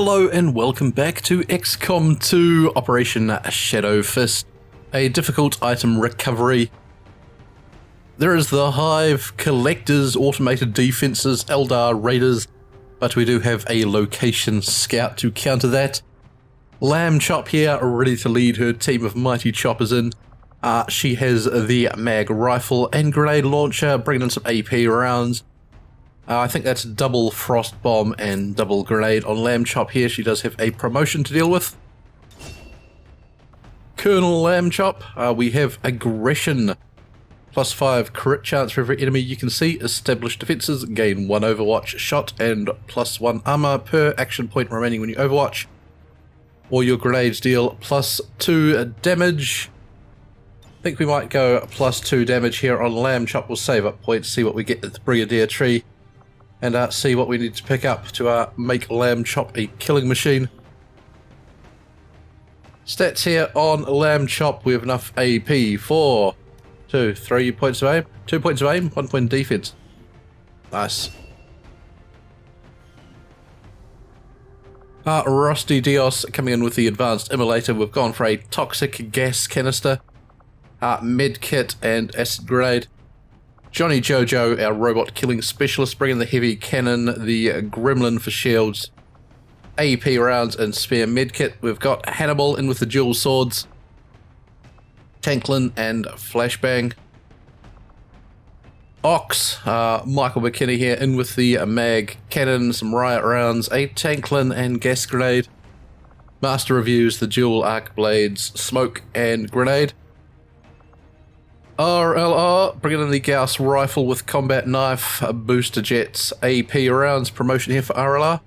Hello and welcome back to XCOM 2 Operation Shadow Fist, a difficult item recovery. There is the Hive, Collectors, Automated Defenses, Eldar Raiders, but we do have a Location Scout to counter that. Lamb Chop here, ready to lead her team of mighty choppers in. She has the mag rifle and grenade launcher, bringing in some AP rounds. I think that's double frost bomb and double grenade on Lamb Chop here. She does have a promotion to deal with. Colonel Lamb Chop, we have aggression. +5 crit chance for every enemy you can see. Established defenses, gain 1 overwatch shot and +1 armor per action point remaining when you overwatch. All your grenades deal +2 damage. I think we might go +2 damage here on Lamb Chop. We'll save up points, see what we get at the Brigadier tree, and see what we need to pick up to make Lamb Chop a killing machine. Stats here on Lamb Chop, we have enough AP for 3 points of aim, 2 points of aim, 1 point defense. Nice. Rusty Dios coming in with the advanced immolator. We've gone for a toxic gas canister, med kit and acid grenade. Johnny Jojo, our robot killing specialist, bringing the heavy cannon, the gremlin for shields, AP rounds and spare medkit. We've got Hannibal in with the dual swords, Tanklin and flashbang. Ox, Michael McKinney here in with the mag cannon, some riot rounds, a Tanklin and gas grenade. Master reviews the dual arc blades, smoke and grenade. RLR, bringing in the Gauss rifle with combat knife, booster jets, AP rounds, promotion here for RLR.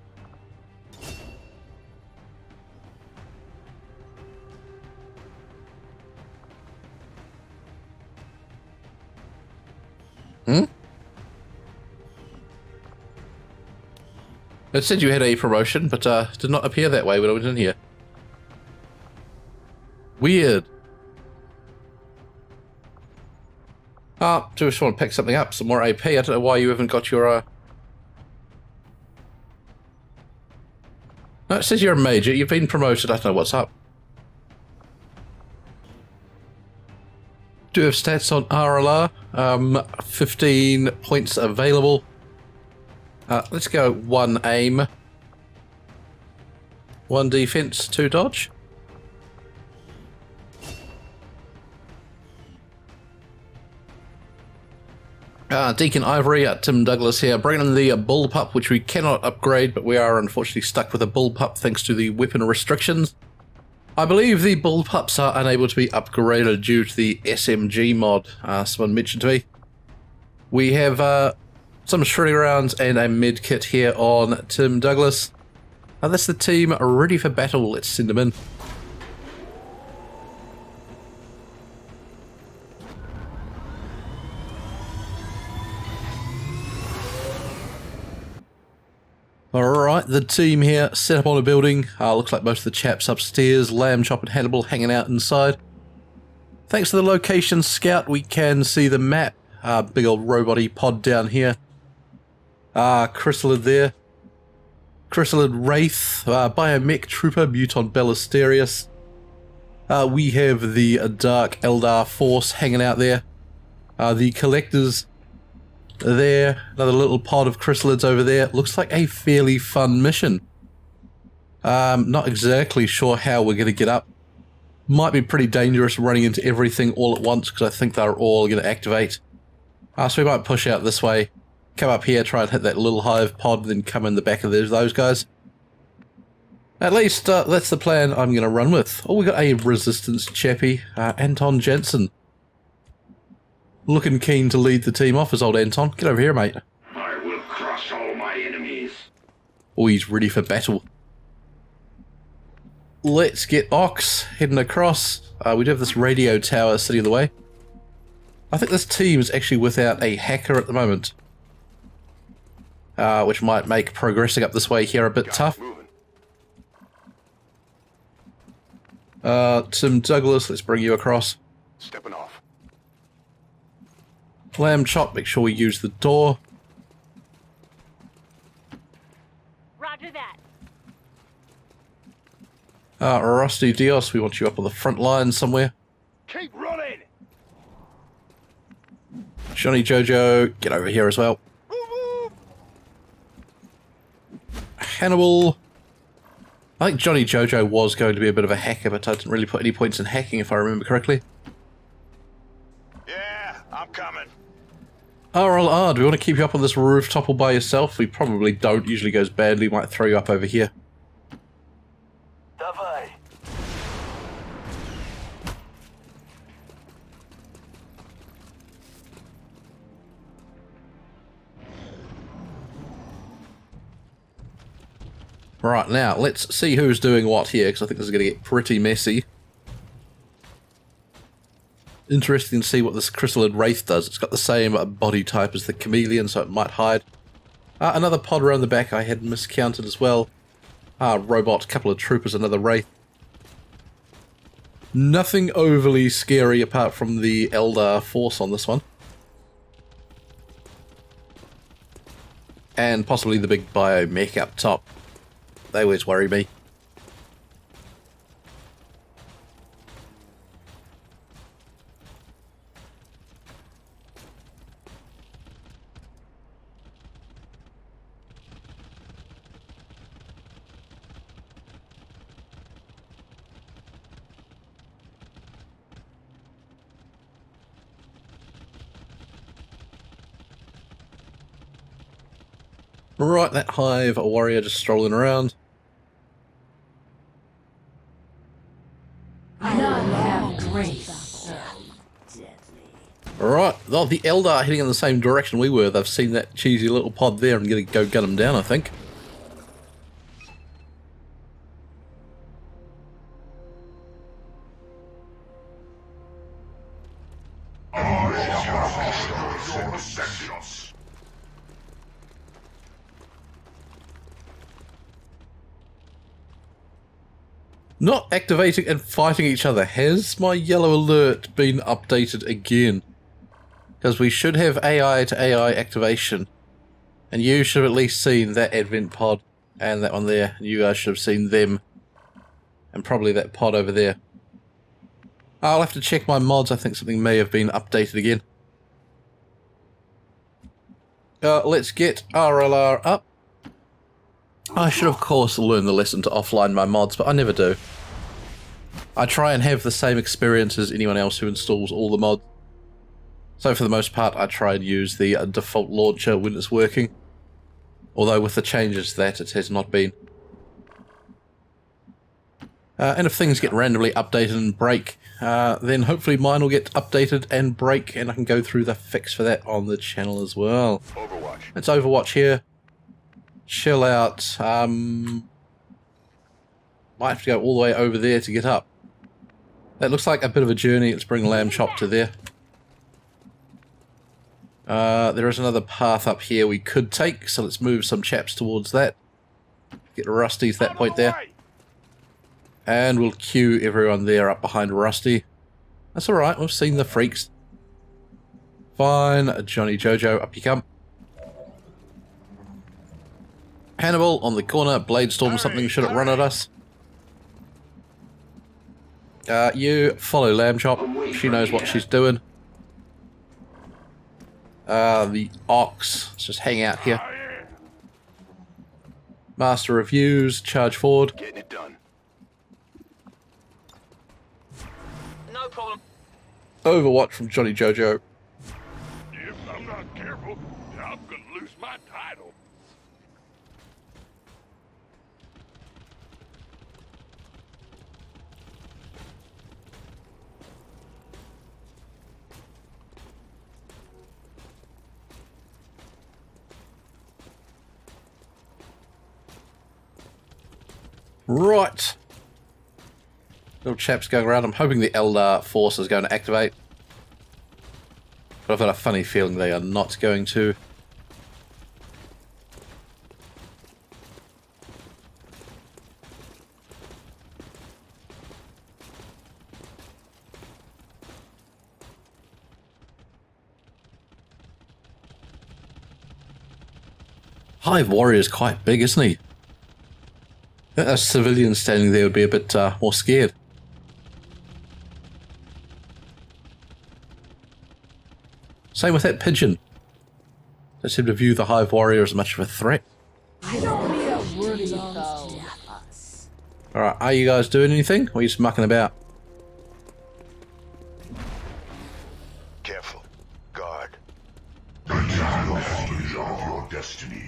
It said you had a promotion, but did not appear that way when I went in here. Weird. Just want to pick something up, some more AP. I don't know why you haven't got your... No, it says you're a major. You've been promoted. I don't know what's up. Do have stats on RLR. 15 points available. Let's go 1 aim. 1 defense, 2 dodge. Deacon Ivory, Tim Douglas here, bringing in the bullpup, which we cannot upgrade, but we are unfortunately stuck with a bullpup thanks to the weapon restrictions. I believe the bullpups are unable to be upgraded due to the SMG mod, someone mentioned to me. We have some shredding rounds and a med kit here on Tim Douglas. That's the team ready for battle. Let's send them in. Alright, the team here set up on a building. Looks like most of the chaps upstairs. Lamb Chop and Hannibal hanging out inside. Thanks to the location scout, we can see the map. Big old robot-y pod down here. Chrysalid there. Chrysalid Wraith. Biomech Trooper, Muton Bellisterius. We have the Dark Eldar Force hanging out there. The Collectors there, another little pod of chrysalids over there. Looks like a fairly fun mission. Not exactly sure how we're going to get up. Might be pretty dangerous running into everything all at once because I think they're all going to activate. So we might push out this way, come up here, try and hit that little hive pod, then come in the back of those guys. At least that's the plan I'm going to run with. Oh, we got a resistance chappie, Anton Jensen. Looking keen to lead the team off as old Anton. Get over here, mate. I will crush all my enemies. Oh, he's ready for battle. Let's get Ox heading across. We do have this radio tower sitting in the way. I think this team is actually without a hacker at the moment, which might make progressing up this way here a bit tough. Tim Douglas, let's bring you across. Stepping off. Lamb Chop, make sure we use the door. Roger that. Rusty Dios, we want you up on the front line somewhere. Keep running! Johnny Jojo, get over here as well. Hannibal. I think Johnny Jojo was going to be a bit of a hacker, but I didn't really put any points in hacking if I remember correctly. Yeah, I'm coming. RLR, do we want to keep you up on this rooftop all by yourself? We probably don't. Usually goes badly. Might throw you up over here. Давай. Right, now, let's see who's doing what here, because I think this is going to get pretty messy. Interesting to see what this Chrysalid Wraith does. It's got the same body type as the Chameleon, so it might hide. Another pod around the back I had miscounted as well. Robot, couple of troopers, another Wraith. Nothing overly scary apart from the Eldar force on this one. And possibly the big biomech up top. They always worry me. Right, that hive warrior just strolling around. Alright, oh, the Eldar heading in the same direction we were. They've seen that cheesy little pod there and gonna go gun them down, I think. Not activating and fighting each other. Has my yellow alert been updated again? Because we should have AI to AI activation. And you should have at least seen that Advent pod and that one there. You guys should have seen them. And probably that pod over there. I'll have to check my mods. I think something may have been updated again. Let's get RLR up. I should of course learn the lesson to offline my mods, but I never do. I try and have the same experience as anyone else who installs all the mods. So for the most part I try and use the default launcher when it's working. Although with the changes that it has not been. And if things get randomly updated and break, then hopefully mine will get updated and break, and I can go through the fix for that on the channel as well. Overwatch. Let's Overwatch here. Chill out. Might have to go all the way over there to get up. That looks like a bit of a journey. Let's bring Lamb Chop to there. There is another path up here we could take, so let's move some chaps towards that. Get Rusty to that point there. And we'll queue everyone there up behind Rusty. That's alright, we've seen the freaks. Fine, Johnny Jojo, up you come. Hannibal on the corner, Bladestorm something, should it run at us? You follow Lamb Chop, she knows what she's doing. The Ox, let's just hang out here. Master Reviews, charge forward. Getting it done. No problem. Overwatch from Johnny Jojo. If I'm not careful, I'm gonna lose my title. Right. Little chaps going around. I'm hoping the Eldar force is going to activate. But I've got a funny feeling they are not going to. Hive Warrior is quite big, isn't he? A civilian standing there would be a bit more scared. Same with that pigeon. They seem to view the Hive Warrior as much of a threat. Alright, are you guys doing anything? Or are you just mucking about? Careful. Guard. Your destiny.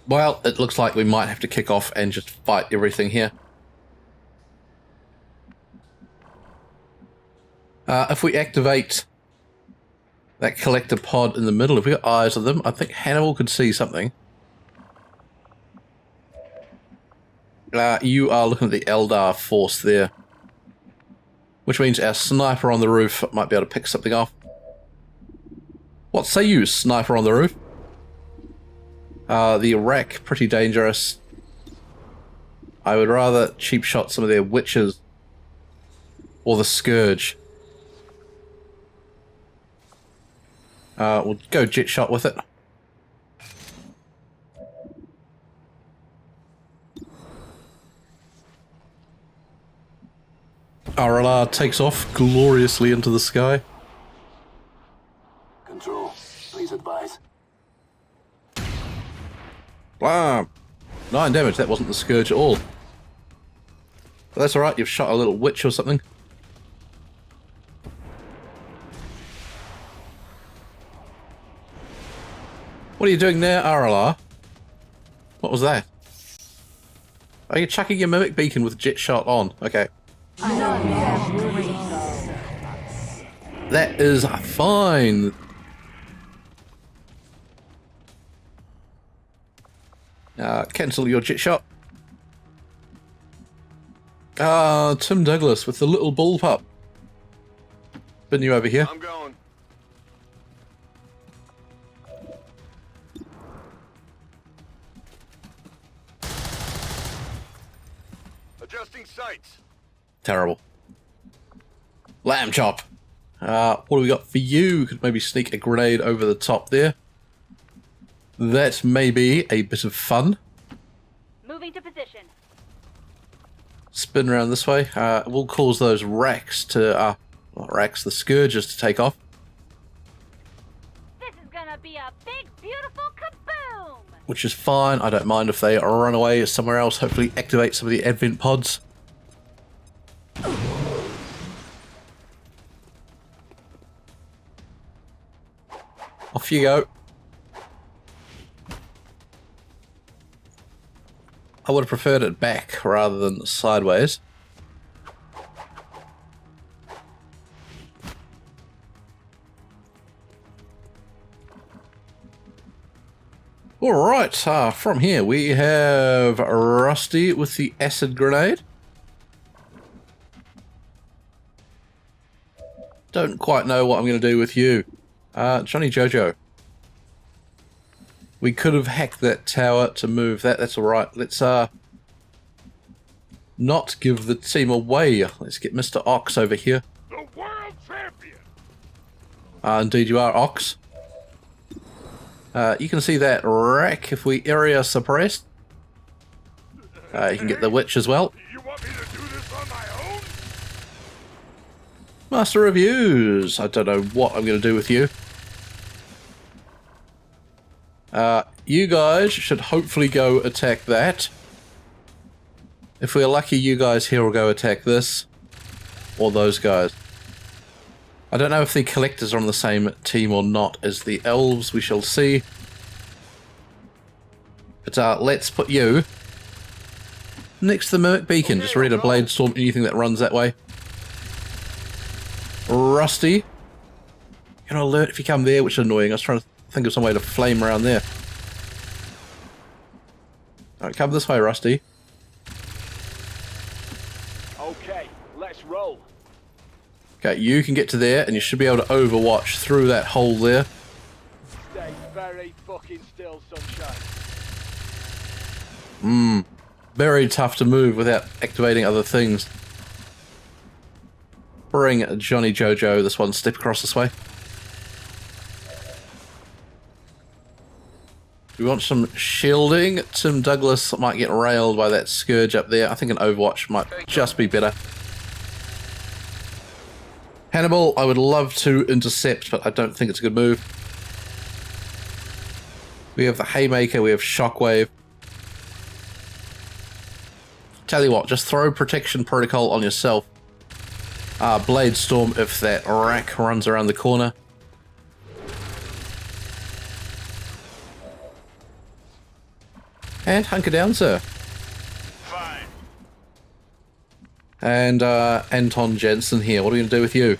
Well, it looks like we might have to kick off and just fight everything here. If we activate that collector pod in the middle, if we got eyes on them, I think Hannibal could see something. You are looking at the Eldar force there, which means our sniper on the roof might be able to pick something off. What say you, sniper on the roof? The Iraq, pretty dangerous. I would rather cheap shot some of their witches or the Scourge. We'll go jet shot with it. RLR takes off gloriously into the sky. Control, please advise. Blam! 9 damage, that wasn't the Scourge at all. But that's alright, you've shot a little witch or something. What are you doing there, RLR? What was that? Are you chucking your mimic beacon with jet shot on? Okay. That is fine. Cancel your jet shot. Tim Douglas with the little bullpup. Been you over here. I'm going. Adjusting sights. Terrible. Lamb chop. What do we got for you? Could maybe sneak a grenade over the top there. That may be a bit of fun. Moving to position. Spin around this way. We'll cause those racks to, racks, the Scourges to take off. This is gonna be a big, beautiful kaboom! Which is fine. I don't mind if they run away somewhere else. Hopefully activate some of the advent pods. Off you go. I would have preferred it back rather than sideways. Alright, from here we have Rusty with the acid grenade. Don't quite know what I'm going to do with you. Johnny Jojo. We could have hacked that tower to move that. That's alright. Let's not give the team away. Let's get Mr. Ox over here. The world champion. Indeed you are, Ox. You can see that rack if we area suppressed. You can get the witch as well. You want me to do this on my own? Master Reviews. I don't know what I'm going to do with you. You guys should hopefully go attack that. If we're lucky, you guys here will go attack this. Or those guys. I don't know if the collectors are on the same team or not as the elves. We shall see. But let's put you next to the Mimic Beacon. Just ready to blade storm anything that runs that way. Rusty. You're gonna alert if you come there, which is annoying. I was trying to think of some way to flame around there. Alright, come this way, Rusty. Okay, let's roll. Okay, you can get to there, and you should be able to overwatch through that hole there. Stay very fucking still, sunshine. Very tough to move without activating other things. Bring Johnny Jojo, this one, step across this way. We want some shielding. Tim Douglas might get railed by that Scourge up there. I think an Overwatch might just be better. Hannibal, I would love to intercept, but I don't think it's a good move. We have the Haymaker, we have Shockwave. Tell you what, just throw Protection Protocol on yourself. Blade Storm if that rack runs around the corner. And hunker down, sir. Fine. And Anton Jensen here. What are we going to do with you?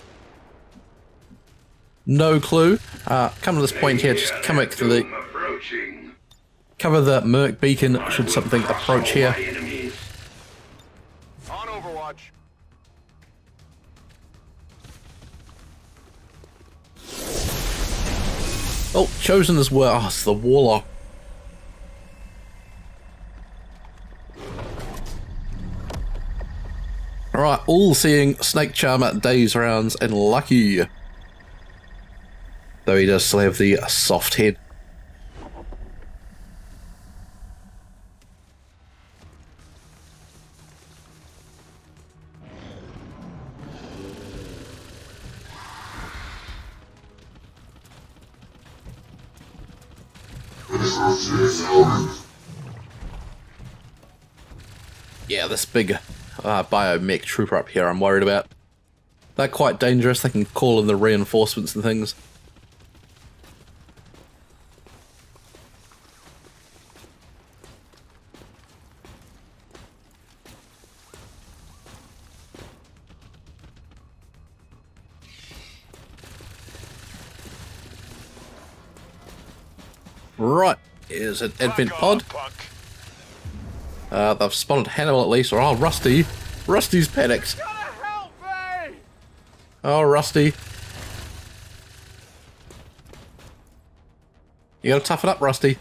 No clue. Come to this point here. Just come back to the... Cover the Merc Beacon should something approach here. On Overwatch. Oh, chosen as well. Oh, it's the Warlock. Alright, all-seeing Snake Charmer, Daze Rounds, and Lucky. Though he does still have the soft head. Yeah, this big biomech trooper up here I'm worried about. They're quite dangerous. They can call in the reinforcements and things. Right, here's an advent pod. They've spotted Hannibal at least, or oh, Rusty. Rusty's panicked. Gotta help me! Oh, Rusty. You gotta toughen up, Rusty.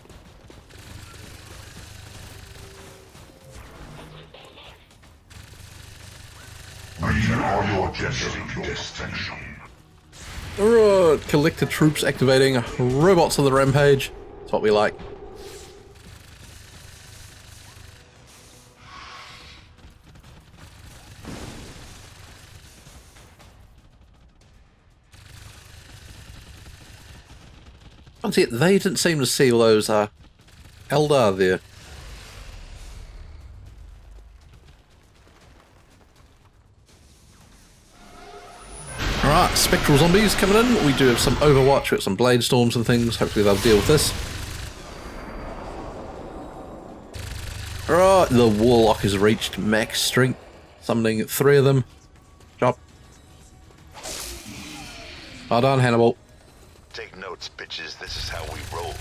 Return your destination. Alright, collector troops activating. Robots on the rampage. That's what we like. Once again, they didn't seem to see all those Eldar there. Alright, spectral zombies coming in. We do have some Overwatch, we have some Blade Storms and things. Hopefully they'll deal with this. Alright, the Warlock has reached max strength. Summoning 3 of them. Chop. Well done, Hannibal. Take notes, bitches. This is how we roll.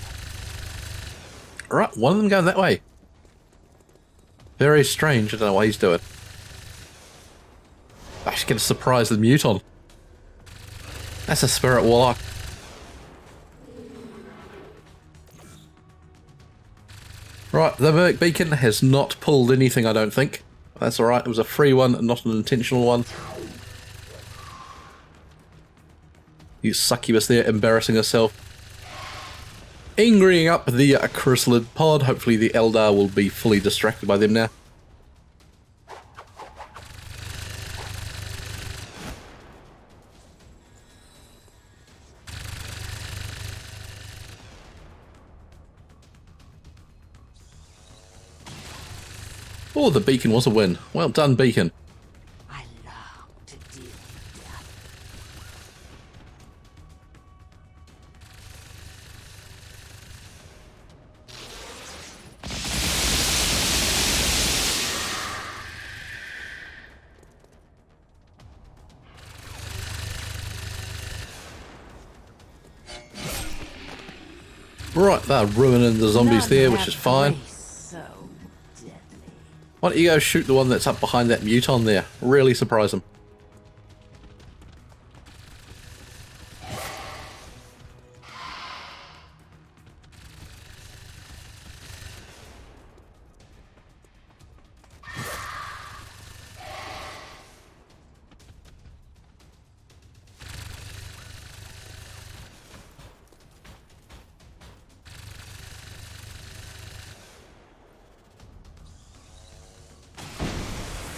Alright, one of them going that way. Very strange. I don't know what he's doing. I should get a surprise with Muton. That's a Spirit Warlock. Right, the Merc Beacon has not pulled anything, I don't think. That's alright, it was a free one, not an intentional one. You succubus there, embarrassing herself. Angrying up the chrysalid pod. Hopefully the Eldar will be fully distracted by them now. Oh, the beacon was a win. Well done, beacon. I long to deal with death. Right, they're ruining the zombies there, which is fine. So deadly. Why don't you go shoot the one that's up behind that Muton there? Really surprise him.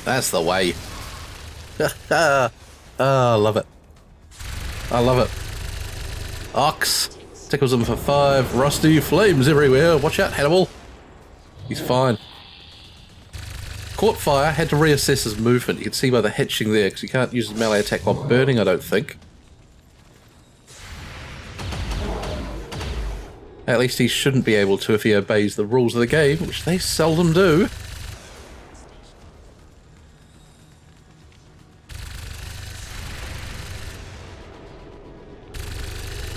That's the way. Ah, I love it. I love it. Ox tickles him for 5. Rusty, flames everywhere. Watch out, Hannibal. He's fine. Caught fire, had to reassess his movement. You can see by the hitching there, because he can't use his melee attack while burning, I don't think. At least he shouldn't be able to if he obeys the rules of the game, which they seldom do.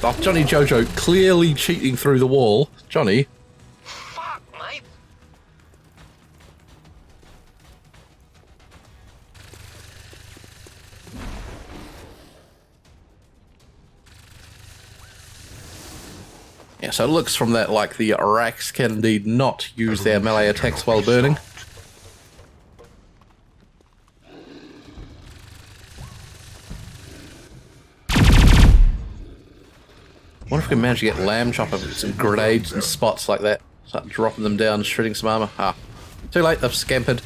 Oh, Johnny Jojo clearly cheating through the wall. Johnny. Fuck, mate. Yeah, so it looks from that like the Iraqs can indeed not use their melee attacks while burning. What if we can manage to get Lamb Chopper with some grenades and spots like that? Start dropping them down, shredding some armor. Ah, too late, they've scampered.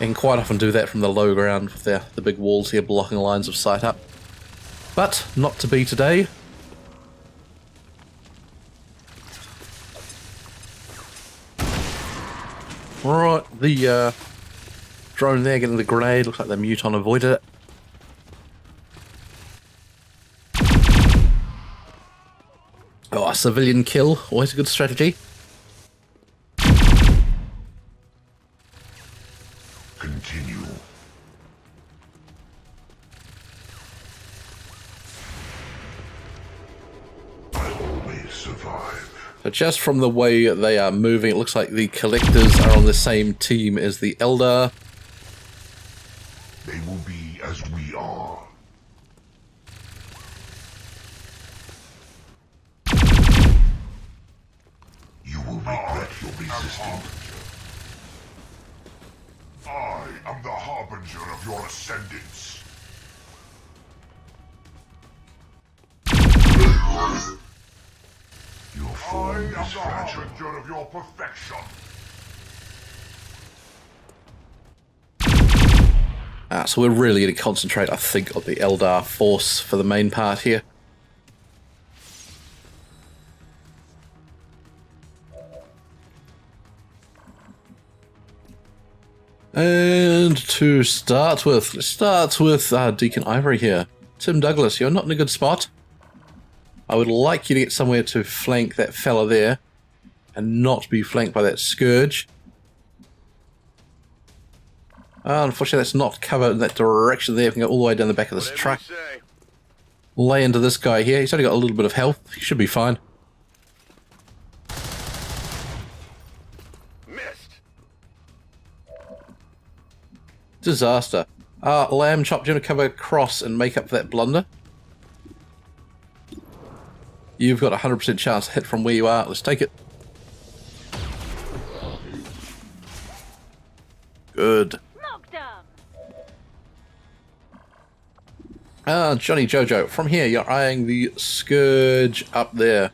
You can quite often do that from the low ground with the big walls here blocking lines of sight up. But not to be today. Right, the drone there getting the grenade. Looks like the Muton avoided it. Oh, a civilian kill. Always a good strategy. Continue. I always survive. So just from the way they are moving, it looks like the collectors are on the same team as the Eldar. They will be as we are. You will regret your resistance. I am the harbinger of your ascendance. Your form is fragile. I am the harbinger of your perfection. So we're really going to concentrate, I think, on the Eldar force for the main part here. And to start with, let's start with Deacon Ivory here. Tim Douglas, you're not in a good spot. I would like you to get somewhere to flank that fella there and not be flanked by that Scourge. Unfortunately, that's not covered in that direction there. We can go all the way down the back of this truck. Lay into this guy here. He's only got a little bit of health. He should be fine. Missed. Disaster. Lamb Chop, do you want to cover across and make up for that blunder? You've got a 100% chance to hit from where you are. Let's take it. Good. Smoked 'em. Johnny Jojo, from here you're eyeing the Scourge up there.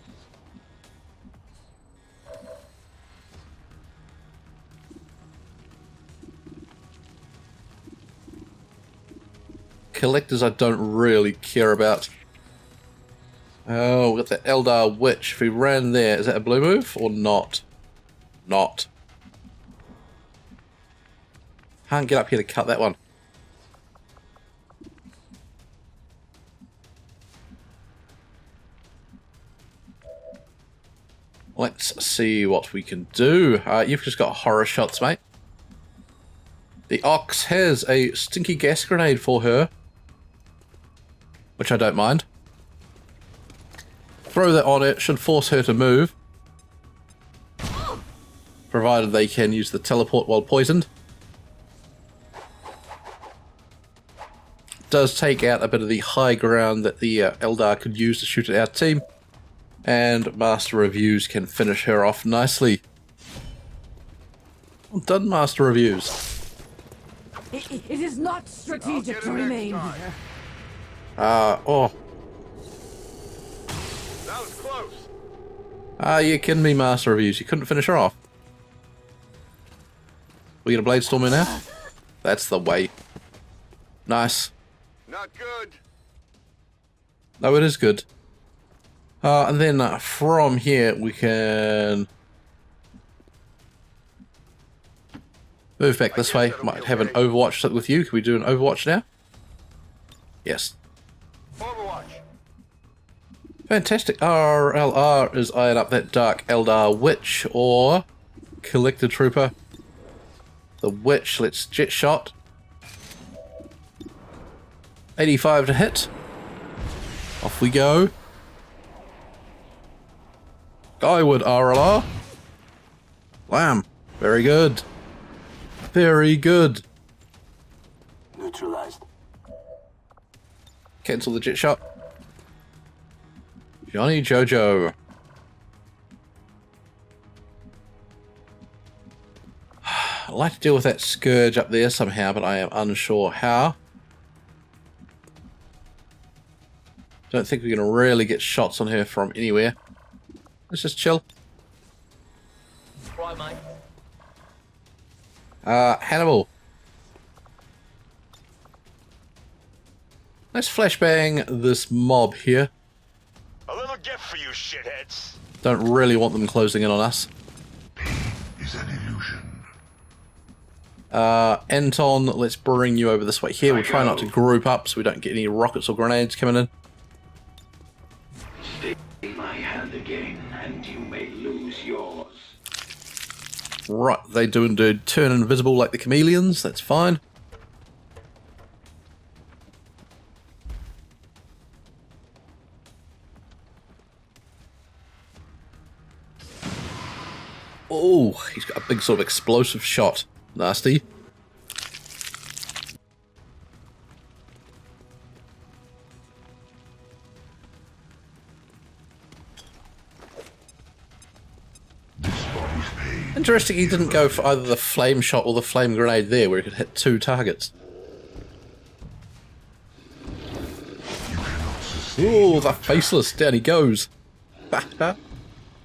Collectors I don't really care about. Oh, we got the Eldar Witch. If we ran there, is that a blue move or not? Not. Can't get up here to cut that one. Let's see what we can do. You've just got horror shots, mate. The Ox has a stinky gas grenade for her, which I don't mind. Throw that on it, should force her to move. Provided they can use the teleport while poisoned. Does take out a bit of the high ground that the Eldar could use to shoot at our team. And Master Reviews can finish her off nicely. Well done, Master Reviews. It is not strategic to remain here. Oh. That was close. You kidding me, Master Reviews? You couldn't finish her off. We get a Blade Storm in now? That's the way. Nice. Not good. No, it is good. And then from here we can move back this way. Might have an Overwatch with you. Can we do an Overwatch now? Yes. Overwatch. Fantastic. RLR is eyeing up that Dark Eldar Witch or Collector Trooper. The Witch, let's jet shot. 85 to hit. Off we go. Skyward RLR. Wham. Very good. Very good. Neutralized. Cancel the jet shot. Johnny Jojo. I'd like to deal with that Scourge up there somehow, but I am unsure how. Don't think we can really get shots on her from anywhere. Let's just chill. Right, mate. Hannibal. Let's flashbang this mob here. A little gift for you, shitheads. Don't really want them closing in on us. Is an illusion. Anton, let's bring you over this way here. We'll try not to group up so we don't get any rockets or grenades coming in. Stay in my hand again, and you may lose yours. Right, they do indeed turn invisible like the chameleons. That's fine. Oh, he's got a big sort of explosive shot. Nasty. Interesting he didn't go for either the flame shot or the flame grenade there, where he could hit 2 targets. Ooh, the faceless, down he goes. Ah,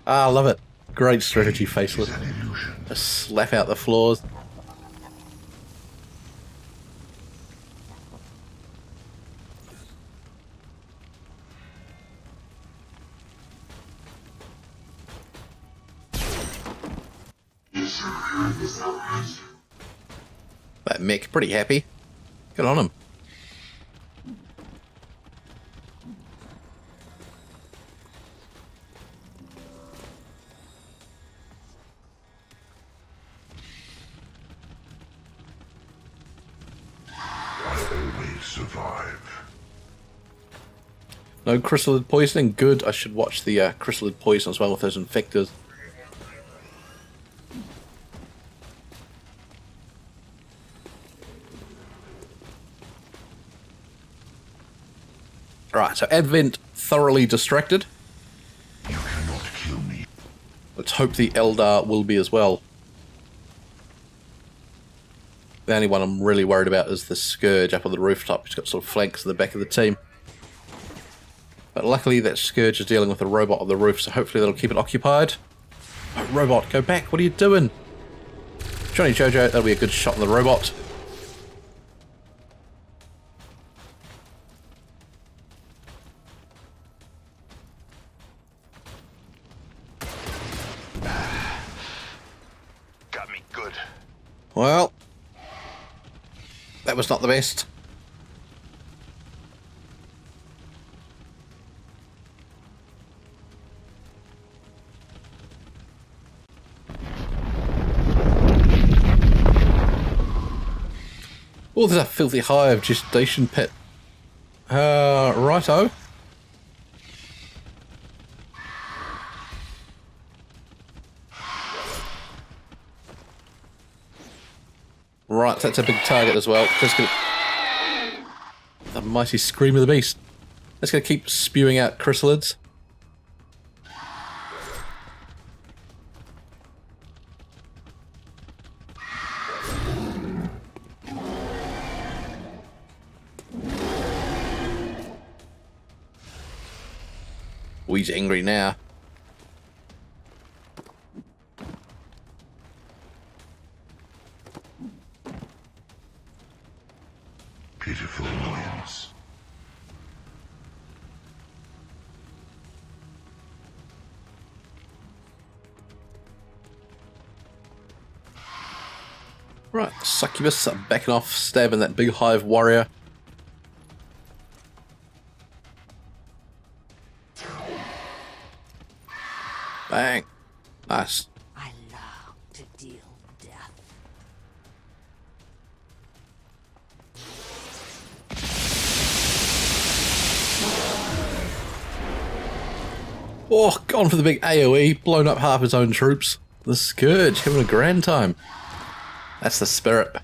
I love it. Great strategy, faceless. Just slap out the floors. That mech, pretty happy. Good on him. Always survive. No chrysalid poisoning. Good. I should watch the chrysalid poison as well with those infectors. Right, so Advent thoroughly distracted. You cannot kill me. Let's hope the Eldar will be as well. The only one I'm really worried about is the Scourge up on the rooftop. He's got sort of flanks in the back of the team. But luckily that Scourge is dealing with a robot on the roof, so hopefully that'll keep it occupied. Oh, robot, go back. What are you doing? Johnny Jojo, that'll be a good shot on the robot. Got me good. Well, that was not the best. Oh, there's a filthy hive gestation pit. Righto. Right, that's a big target as well. Just gonna... The mighty scream of the beast. That's gonna keep spewing out chrysalids. Oh, he's angry now. pitiful millions. Right, succubus backing off, stabbing that big hive warrior. Bang. Nice. I love to deal death. Oh, gone for the big AoE, blown up half his own troops. The Scourge, having a grand time. That's the spirit.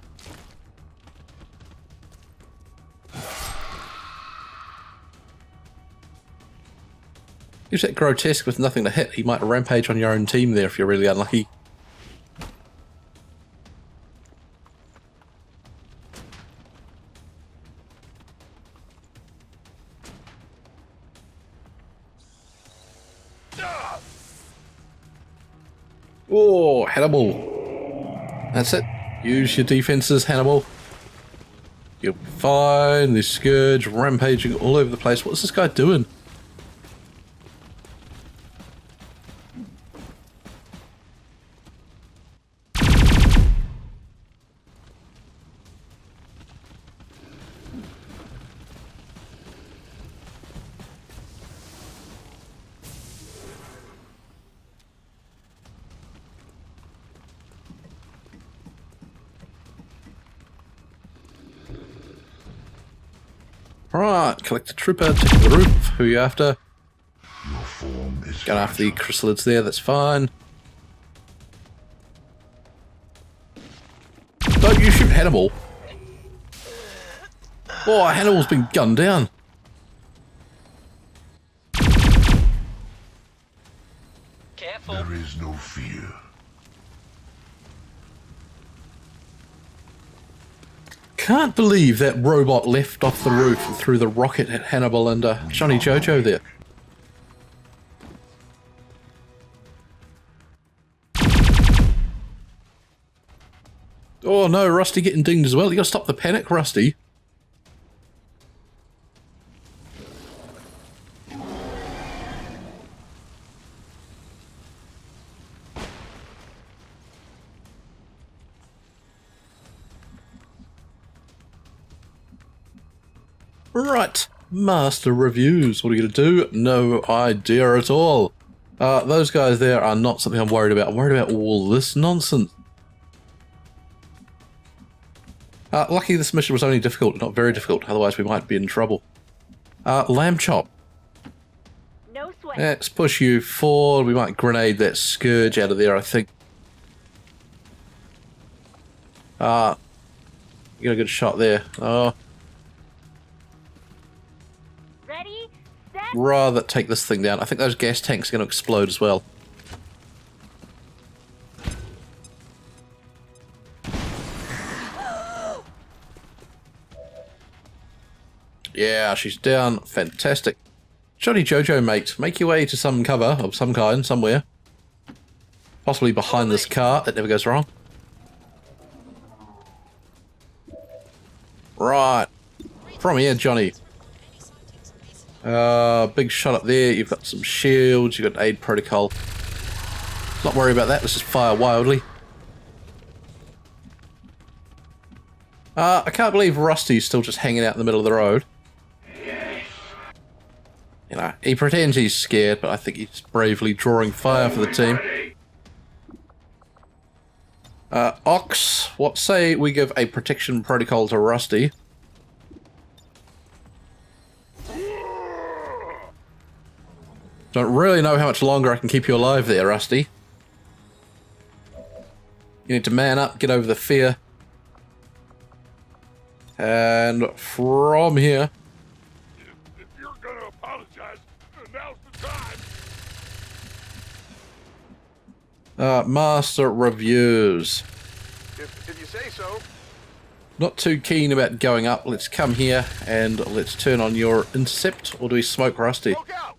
Use that grotesque with nothing to hit. He might rampage on your own team there if you're really unlucky. Oh, Hannibal. That's it. Use your defenses, Hannibal. You'll be fine. The Scourge rampaging all over the place. What's this guy doing? Right, collect the trooper, take the roof. Who are you after? Your form is Going after the chrysalids there, that's fine. Don't you shoot Hannibal. Oh, Hannibal's been gunned down. Careful. There is no fear. Can't believe that robot left off the roof and threw the rocket at Hannibal and Johnny Jojo there. Oh no, Rusty getting dinged as well. You gotta stop the panic, Rusty. Right, master reviews. What are you going to do? No idea at all. Those guys there are not something I'm worried about. I'm worried about all this nonsense. Lucky this mission was only difficult, not very difficult. Otherwise we might be in trouble. Lamb chop. No sweat. Let's push you forward. We might grenade that Scourge out of there, I think. You got a good shot there. Oh. Ready, set. Rather take this thing down. I think those gas tanks are going to explode as well. Yeah, she's down. Fantastic. Johnny Jojo, mate, make your way to some cover of some kind, somewhere. Possibly behind this car. That never goes wrong. Right. From here, Johnny. Big shot up there. You've got some shields. You've got aid protocol. Not worry about that. Let's just fire wildly. I can't believe Rusty's still just hanging out in the middle of the road. You know, he pretends he's scared, but I think he's bravely drawing fire for the team. Ox, what say we give a protection protocol to Rusty? Don't really know how much longer I can keep you alive there, Rusty. You need to man up, get over the fear. And from here... If you're gonna apologize, now's the time. Master reviews. If you say so. Not too keen about going up. Let's come here and let's turn on your intercept. Or do we smoke Rusty? Look out!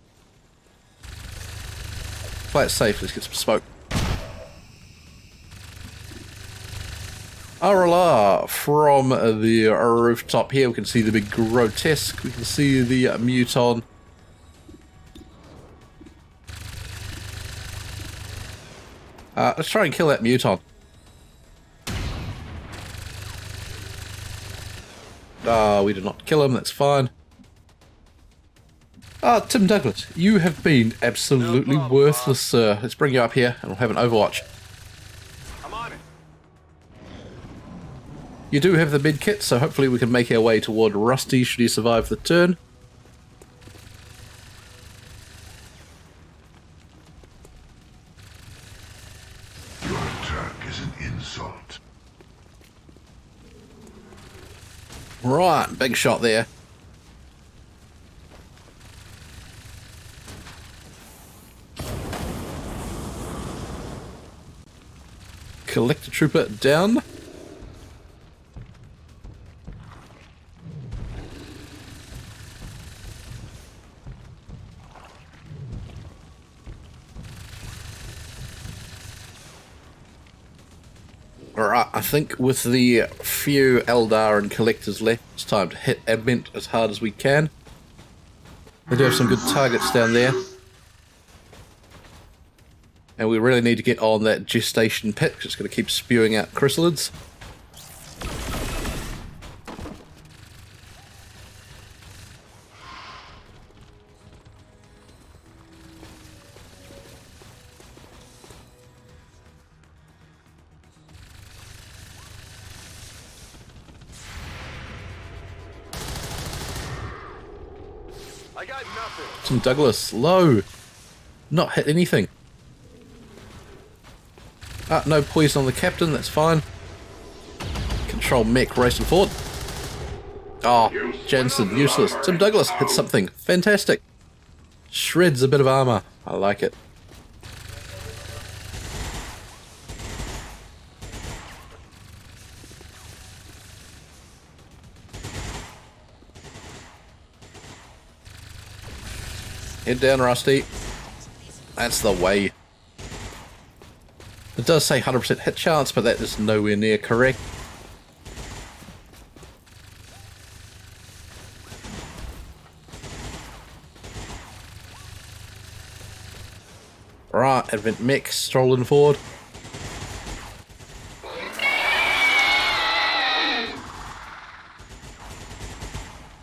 Play it safe. Let's get some smoke. Arala, from the rooftop here, we can see the big grotesque. We can see the Muton. Let's try and kill that Muton. We did not kill him, that's fine. Tim Douglas, you have been absolutely worthless, sir. Let's bring you up here and we'll have an Overwatch. I'm on it. You do have the med kit, so hopefully we can make our way toward Rusty should he survive the turn. Your attack is an insult. Right, big shot there. Collector Trooper down. Alright, I think with the few Eldar and Collectors left, it's time to hit Advent as hard as we can. We do have some good targets down there. And we really need to get on that gestation pit, because it's going to keep spewing out chrysalids. I got nothing. Some Douglas, low. Not hit anything. No poison on the captain, that's fine. Control mech racing forward. Oh, Jansen, useless. Tim Douglas hit something. Fantastic. Shreds a bit of armor. I like it. Head down, Rusty. That's the way. It does say 100% hit chance, but that is nowhere near correct. Right, Advent mech strolling forward.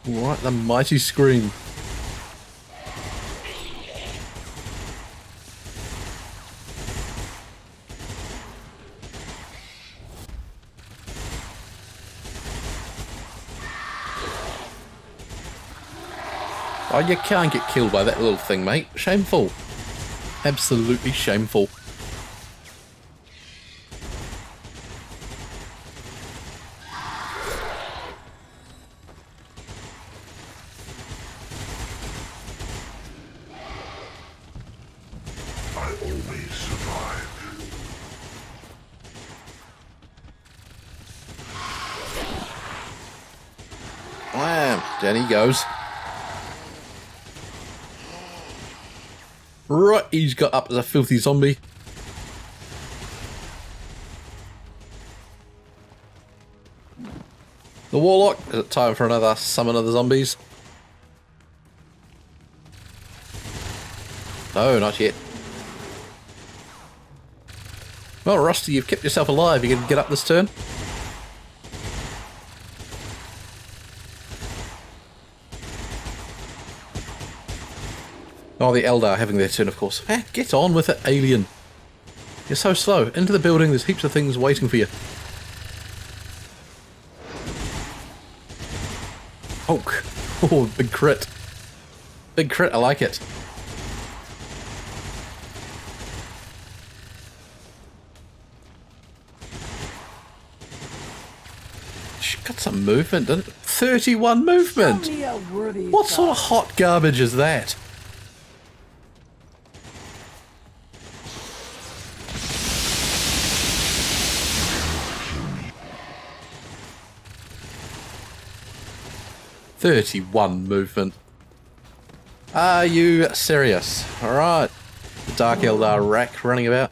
Right, the mighty scream. Oh, you can't get killed by that little thing, mate. Shameful. Absolutely shameful. I always survive. Wham! Down he goes. Right, he's got up as a filthy zombie. The Warlock, is it time for another summon of the zombies? No, not yet. Well, Rusty, you've kept yourself alive. You can get up this turn. Oh, the Eldar having their turn, of course. Get on with it, alien. You're so slow. Into the building, there's heaps of things waiting for you. Poke. Oh, big crit. Big crit, I like it. She got some movement, didn't it? 31 movement! Show me a worthy What sort of hot garbage is that? "31 movement. Are you serious?" Alright. The Dark Eldar rack running about.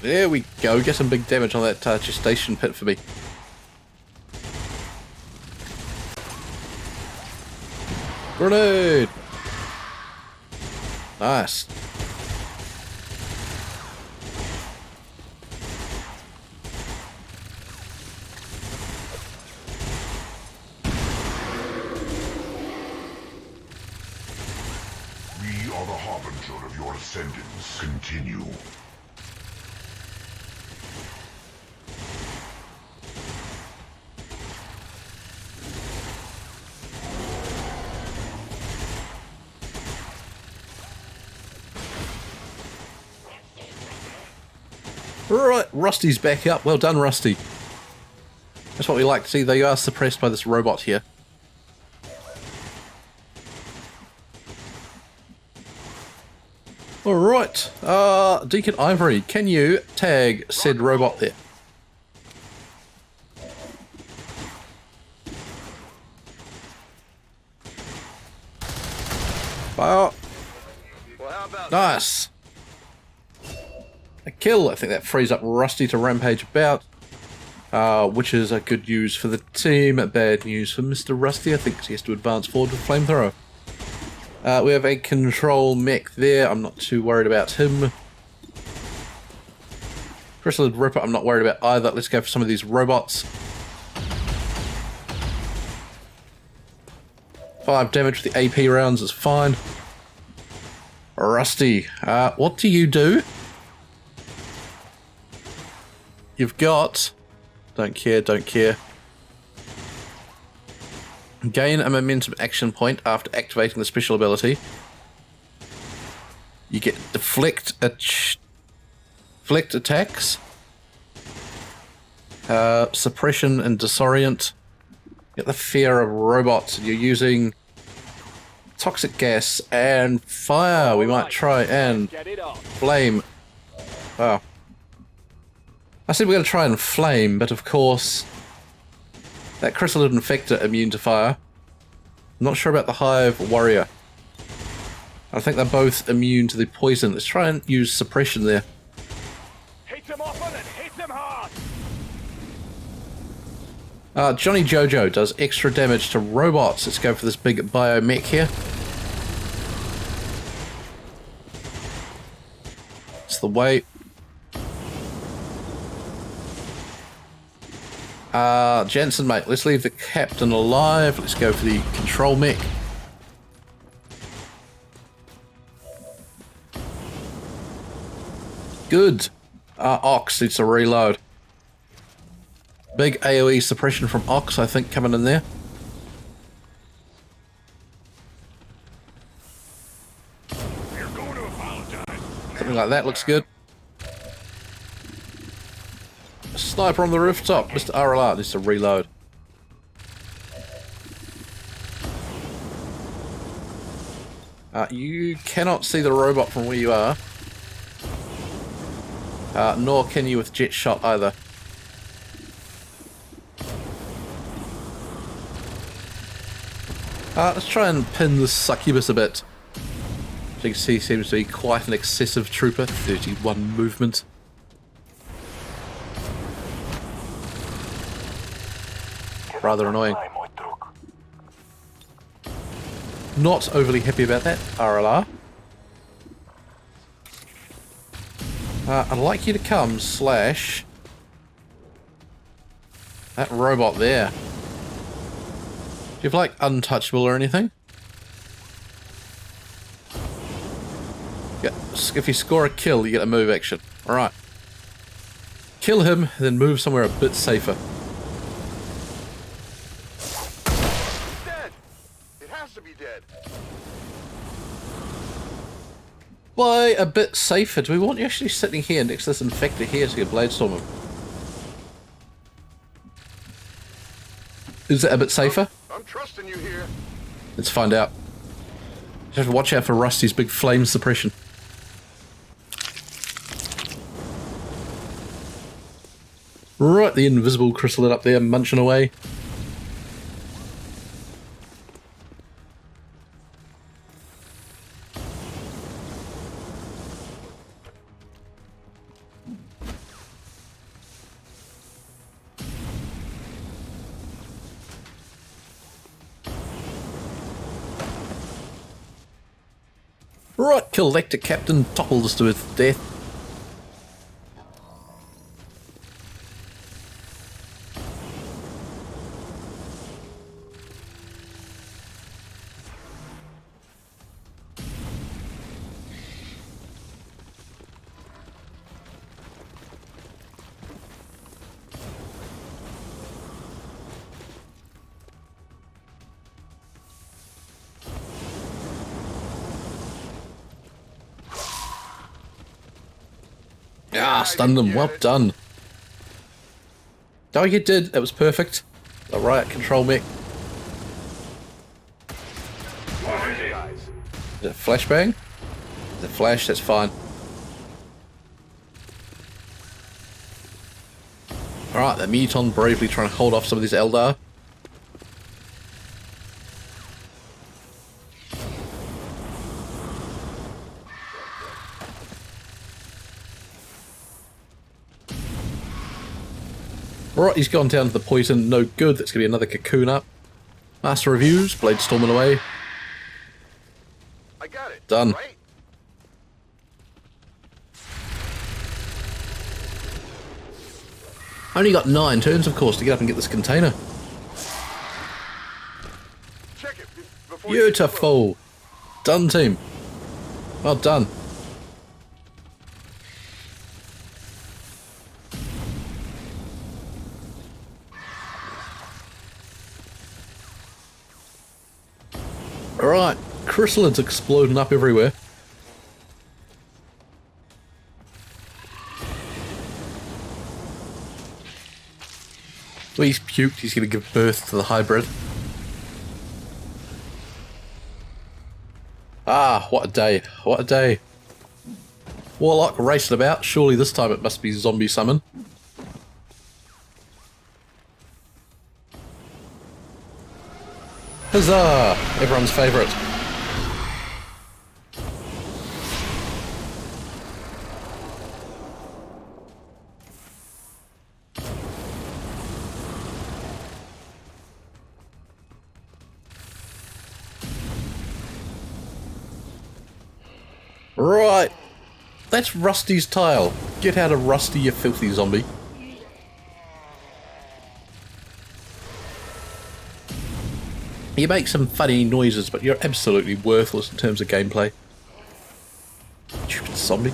There we go. Get some big damage on that gestation pit for me. Grenade! Nice. We are the harbinger of your ascendance. Continue. Right, Rusty's back up. Well done, Rusty. That's what we like to see. They are suppressed by this robot here. Alright, Deacon Ivory, can you tag said robot there? Fire. Nice. A kill. I think that frees up Rusty to rampage about, which is a good news for the team, bad news for Mr. Rusty. I think he has to advance forward with flamethrower. We have a control mech there. I'm not too worried about him. Chrysalid Ripper, I'm not worried about either. Let's go for some of these robots. 5 damage with the AP rounds is fine. Rusty, what do you do? You've got... Don't care, don't care. Gain a momentum action point after activating the special ability. You get deflect attacks. Suppression and disorient. Get the fear of robots. You're using toxic gas and fire. We might try and flame. Wow. I said we're going to try and flame, but of course that Chrysalid Infector immune to fire. I'm not sure about the Hive Warrior. I think they're both immune to the poison. Let's try and use suppression there. Hit him often and hit him hard. Johnny Jojo does extra damage to robots. Let's go for this big biomech here. It's the way. Jensen, mate, let's leave the captain alive. Let's go for the control mech. Good. Ox needs to reload. Big AoE suppression from Ox, I think, coming in there. You're going to apologize. Something like that looks good. Sniper on the rooftop. Mr. RLR needs to reload. You cannot see the robot from where you are. Nor can you with jet shot either. Let's try and pin this succubus a bit. As you can see, seems to be quite an excessive trooper. 31 movement. Rather annoying. Not overly happy about that, RLR. I'd like you to come slash that robot there. Do you have like untouchable or anything? Yeah, if you score a kill, you get a move action. Alright. Kill him, then move somewhere a bit safer. Dead. It has to be dead. By a bit safer, do we want you actually sitting here next to this infector here so you can bladestorm him? Is that a bit safer? I'm trusting you here. Let's find out. Just have to watch out for Rusty's big flame suppression. Right, the invisible chrysalid up there munching away. Right, Collector Captain topples to his death. Ah, stunned him. Well done. Oh, you did. That was perfect. Alright, control mech. Is it a flashbang? Is it flash? That's fine. Alright, the Muton bravely trying to hold off some of these Eldar. Alright, he's gone down to the poison. No good. That's going to be another cocoon up. Master reviews. Blade storming away. I got it. Done. Right? Only got 9 turns, of course, to get up and get this container. Check it before you Beautiful. Done, team. Well done. Alright, chrysalids exploding up everywhere. Well, he's puked, he's going to give birth to the hybrid. Ah, what a day, what a day. Warlock racing about, surely this time it must be zombie summon. Huzzah! Everyone's favourite. Right. That's Rusty's tile. Get out of Rusty, you filthy zombie. You make some funny noises, but you're absolutely worthless in terms of gameplay. Stupid zombie.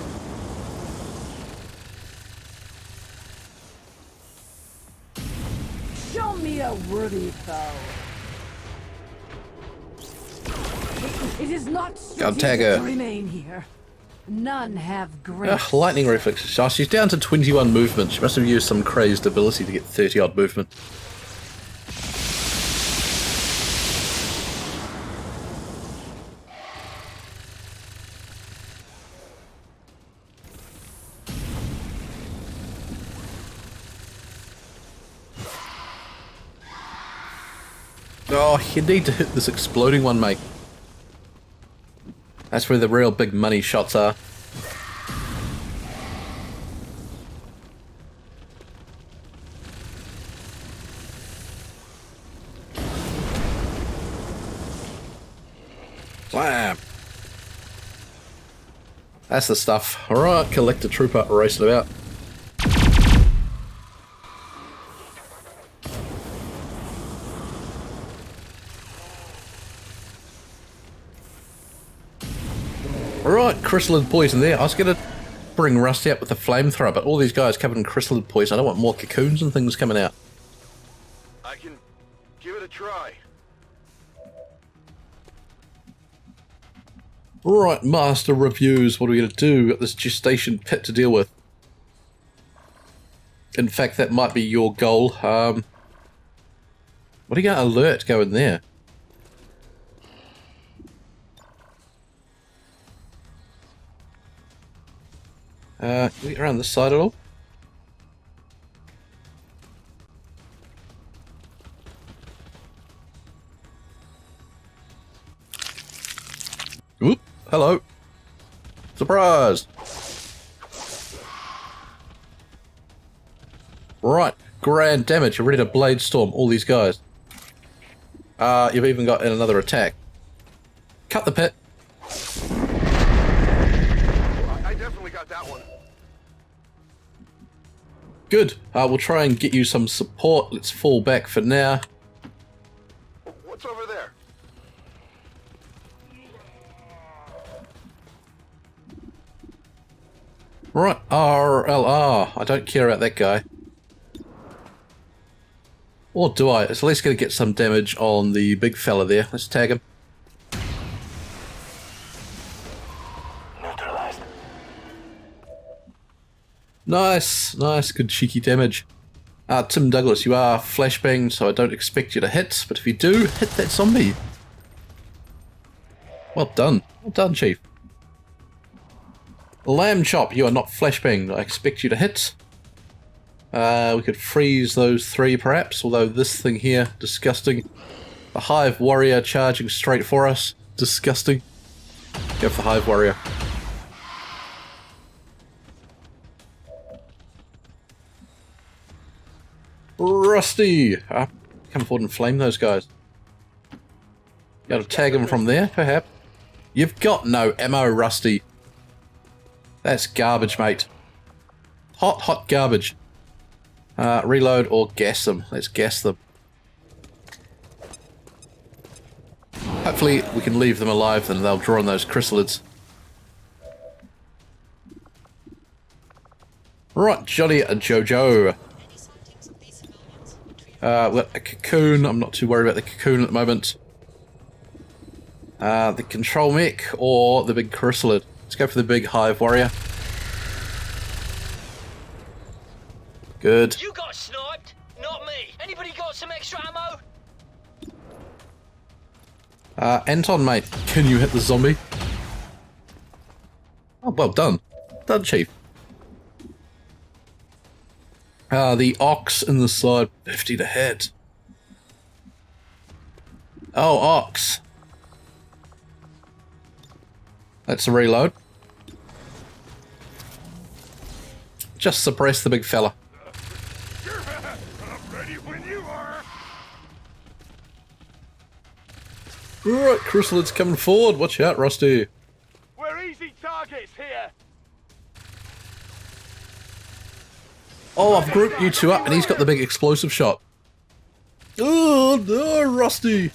Show me a worthy foe. It is not Gun tag strategic her. to remain here. None have grace. Lightning reflexes. Oh, she's down to 21 movement. She must have used some crazed ability to get 30 odd movement. Oh, you need to hit this exploding one, mate. That's where the real big money shots are. Slam! That's the stuff. Alright, Collector Trooper racing about. Alright, chrysalid poison there. I was going to bring Rusty up with the flamethrower, but all these guys covered in chrysalid poison. I don't want more cocoons and things coming out. I can give it a try. Right, master reviews. What are we going to do? We've got this gestation pit to deal with. In fact, that might be your goal. What are you going to alert go in there? Can we get around this side at all? Whoop, hello. Surprise! Right, grand damage. You're ready to blade storm all these guys. You've even got another attack. Cut the pit. Good. We'll try and get you some support. Let's fall back for now. What's over there? Right, RLR. I don't care about that guy. Or do I? It's at least going to get some damage on the big fella there. Let's tag him. Neutralized. Nice, nice, good cheeky damage. Tim Douglas, you are flashbanged, so I don't expect you to hit, but if you do, hit that zombie. Well done. Well done, Chief. Lamb Chop, you are not flashbanged. I expect you to hit. We could freeze those three, perhaps, although this thing here, disgusting. The Hive Warrior charging straight for us. Disgusting. Go for the Hive Warrior. Rusty! Come forward and flame those guys. You got to tag them from there, perhaps? You've got no ammo, Rusty. That's garbage, mate. Hot, hot garbage. Reload or gas them. Let's gas them. Hopefully we can leave them alive, then they'll draw on those chrysalids. Right, Johnny and Jojo. We've got a cocoon. I'm not too worried about the cocoon at the moment. The control mech or the big chrysalid. Let's go for the big Hive Warrior. Good. You got sniped, not me. Anybody got some extra ammo? Anton, mate, can you hit the zombie? Oh, well done. Done, Chief. The ox in the side, 50 to hit. Oh, ox. Let's reload. Just suppress the big fella. I'm ready when you are. Right, chrysalids coming forward. Watch out, Rusty. We're easy targets here. Oh, I've grouped you two up and he's got the big explosive shot. Oh, no, Rusty.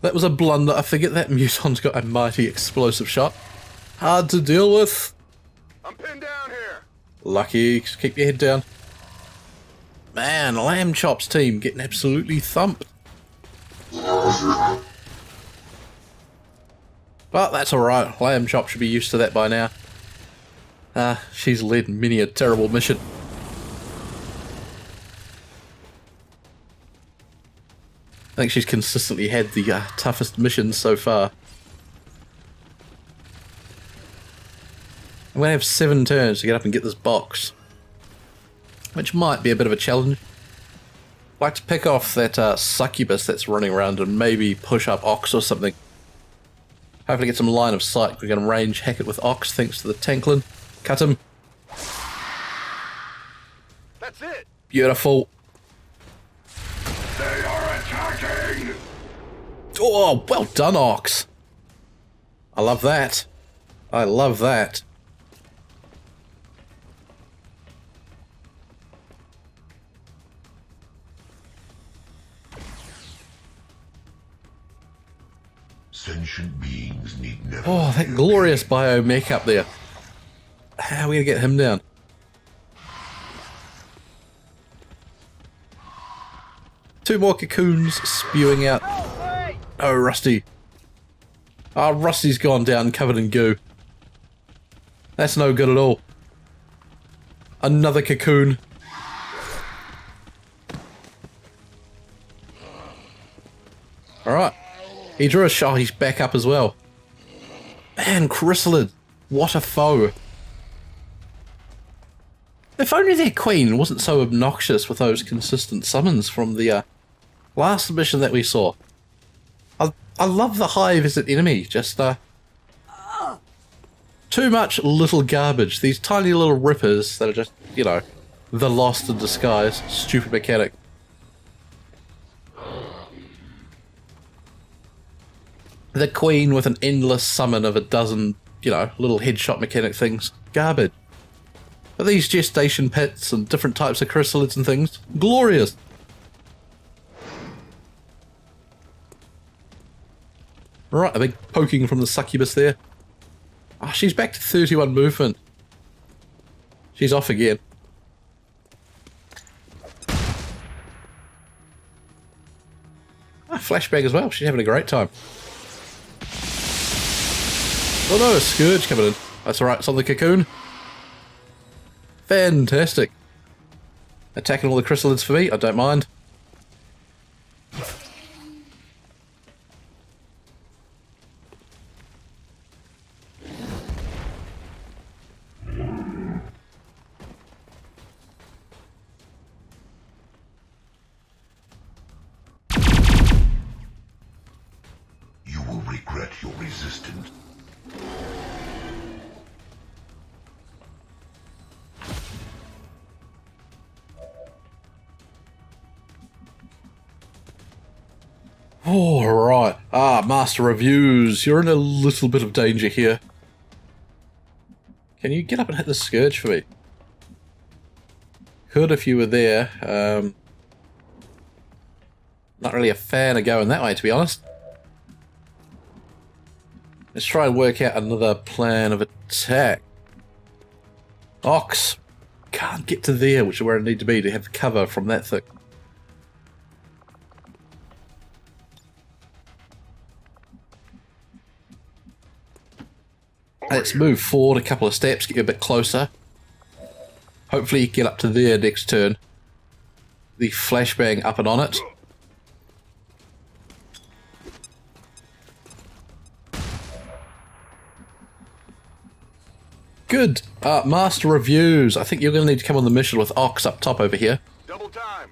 That was a blunder. I forget that Muton's got a mighty explosive shot. Hard to deal with. I'm pinned down here. Lucky. Just keep your head down. Man, Lamb Chop's team getting absolutely thumped. But that's alright. Lamb Chop should be used to that by now. She's led many a terrible mission. I think she's consistently had the toughest missions so far. I'm going to have 7 turns to get up and get this box, which might be a bit of a challenge. I'd like to pick off that succubus that's running around and maybe push up Ox or something. Hopefully get some line of sight. We're going to range hack it with Ox thanks to the Tanklin. Cut him. That's it. Beautiful. They are attacking! Oh, well done, Ox. I love that. I love that. Sentient beings need never. Oh, that glorious biomech up there. How are we going to get him down? Two more cocoons spewing out. Oh, Rusty. Oh, Rusty's gone down covered in goo. That's no good at all. Another cocoon. Alright. He drew a shot, he's back up as well. Man, Chrysalid. What a foe. If only their queen wasn't so obnoxious with those consistent summons from the last mission that we saw. I love the Hive as an enemy, just too much little garbage. These tiny little rippers that are just, you know, the Lost in disguise. Stupid mechanic. The queen with an endless summon of a dozen, you know, little headshot mechanic things. Garbage. But these gestation pits and different types of chrysalids and things, glorious. Right, a big poking from the succubus there. Ah, she's back to 31 movement. She's off again. Ah, flashbang as well. She's having a great time. Oh no, a scourge coming in. That's alright, it's on the cocoon. Fantastic. Attacking all the chrysalids for me, I don't mind. You will regret your resistance. Alright. Ah, Master Reviews, you're in a little bit of danger here. Can you get up and hit the scourge for me? Could if you were there. Not really a fan of going that way, to be honest. Let's try and work out another plan of attack. Ox. Can't get to there, which is where I need to be to have cover from that thing. Let's move forward a couple of steps, get you a bit closer. Hopefully get up to there next turn. The flashbang up and on it. Good. Master Reviews. I think you're going to need to come on the mission with Ox up top over here. Double time.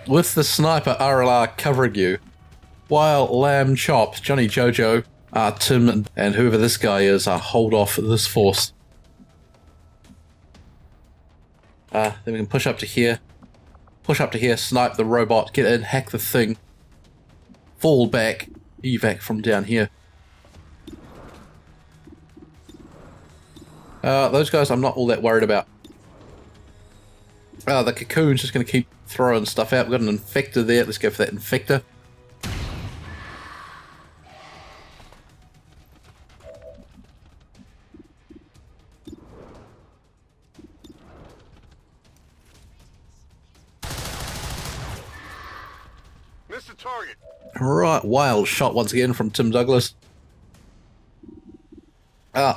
With the sniper RLR covering you, while Lamb Chop, Johnny Jojo, Tim, and whoever this guy is, hold off this force. Then we can push up to here, snipe the robot, get in, hack the thing, fall back, evac from down here. Those guys I'm not all that worried about. The cocoon's just going to keep throwing stuff out. We've got an infector there. Let's go for that infector. Missed the target. Right, wild shot once again from Tim Douglas.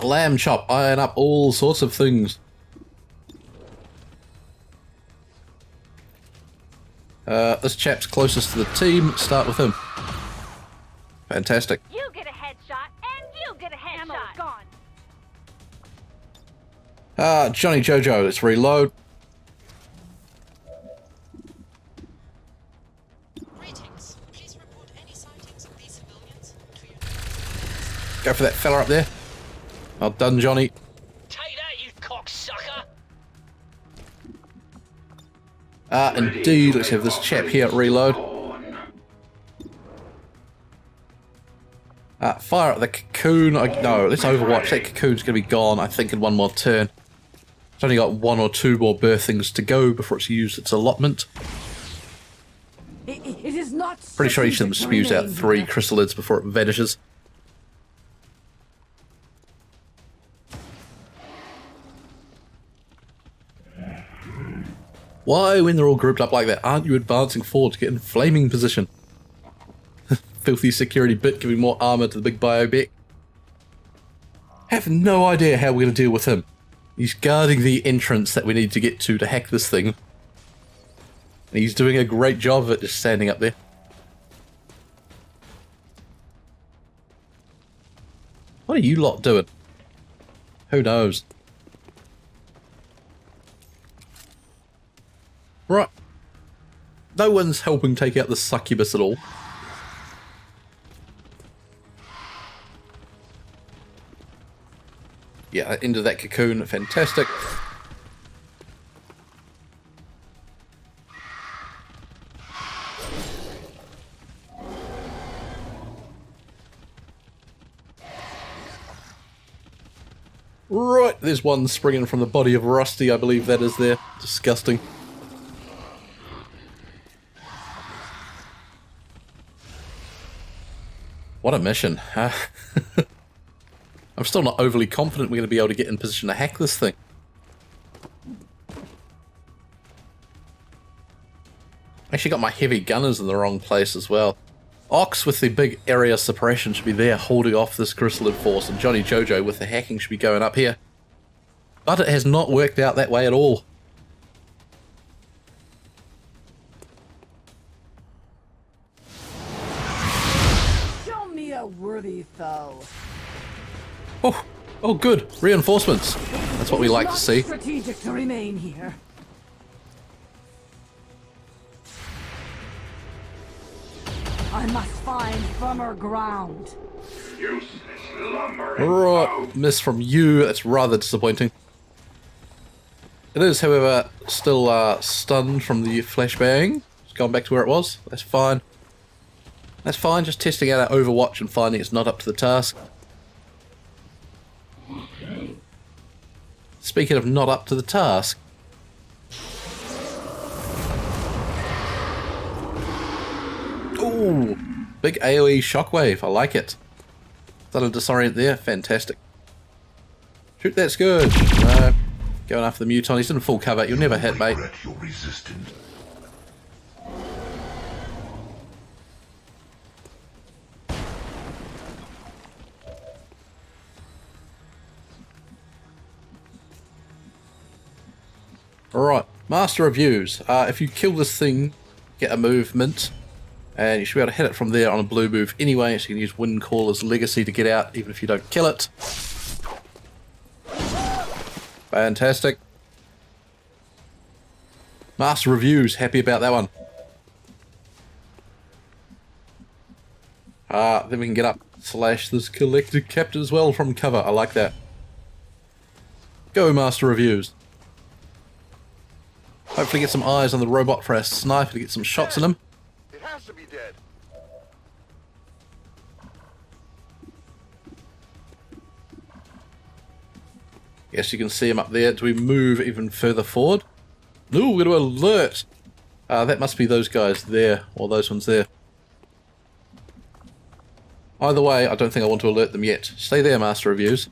Lamb Chop, iron up all sorts of things. This chap's closest to the team. Start with him. Fantastic. You get a headshot, and you get a headshot. Ammo's gone. Johnny Jojo, let's reload. Greetings. Please report any sightings of these civilians to your... Go for that fella up there. Well done, Johnny. Take that, you cocksucker! Indeed, let's have this chap here reload. Fire at the cocoon. No, let's Overwatch. That cocoon's going to be gone, I think, in one more turn. It's only got one or two more birthings to go before it's used its allotment. It is not. Pretty sure each of them strategic spews out remain 3 here. chrysalids before it vanishes. Why, when they're all grouped up like that, aren't you advancing forward to get in flaming position? Filthy security bit giving more armor to the big biobec. Have no idea how we're going to deal with him. He's guarding the entrance that we need to get to hack this thing. And he's doing a great job of it, just standing up there. What are you lot doing? Who knows? Right. No one's helping take out the succubus at all. Yeah, into that cocoon. Fantastic. Right, there's one springing from the body of Rusty, I believe that is there. Disgusting. What a mission. I'm still not overly confident we're going to be able to get in position to hack this thing. Actually got my heavy gunners in the wrong place as well. Ox with the big area suppression should be there holding off this Chrysalid force, and Johnny Jojo with the hacking should be going up here. But it has not worked out that way at all. Show me a worthy foe. Oh good, reinforcements. That's what we like to see. It's not strategic to remain here. I must find firmer ground. Useless lumbering. Right, miss from you, that's rather disappointing. It is, however, still stunned from the flashbang. It's gone back to where it was. That's fine. That's fine, just testing out our Overwatch and finding it's not up to the task. Speaking of not up to the task. Ooh, big AoE shockwave, I like it. Done a disorient there, fantastic. Shoot that Scourge. No. Going after the Muton, he's in full cover, you'll never hit, mate. Regret your resistance. Alright, Master Reviews. If you kill this thing, get a movement, and you should be able to hit it from there on a blue move anyway, so you can use Windcaller's Legacy to get out, even if you don't kill it. Fantastic. Master Reviews, happy about that one. Then we can get up, slash this collected captain as well from cover, I like that. Go Master Reviews. Hopefully get some eyes on the robot for our sniper to get some shots in him. It has to be dead. Yes, you can see him up there. Do we move even further forward? No, we're going to alert. That must be those guys there, or those ones there. Either way, I don't think I want to alert them yet. Stay there, Master Reviews.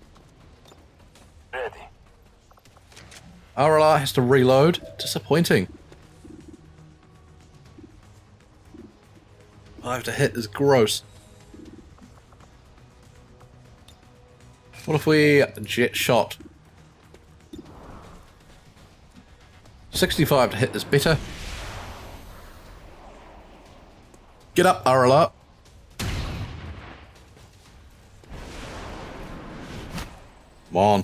Ready. RLR has to reload. Disappointing. 5 to hit is gross. What if we jet shot? 65 to hit is better. Get up, RLR. Come on.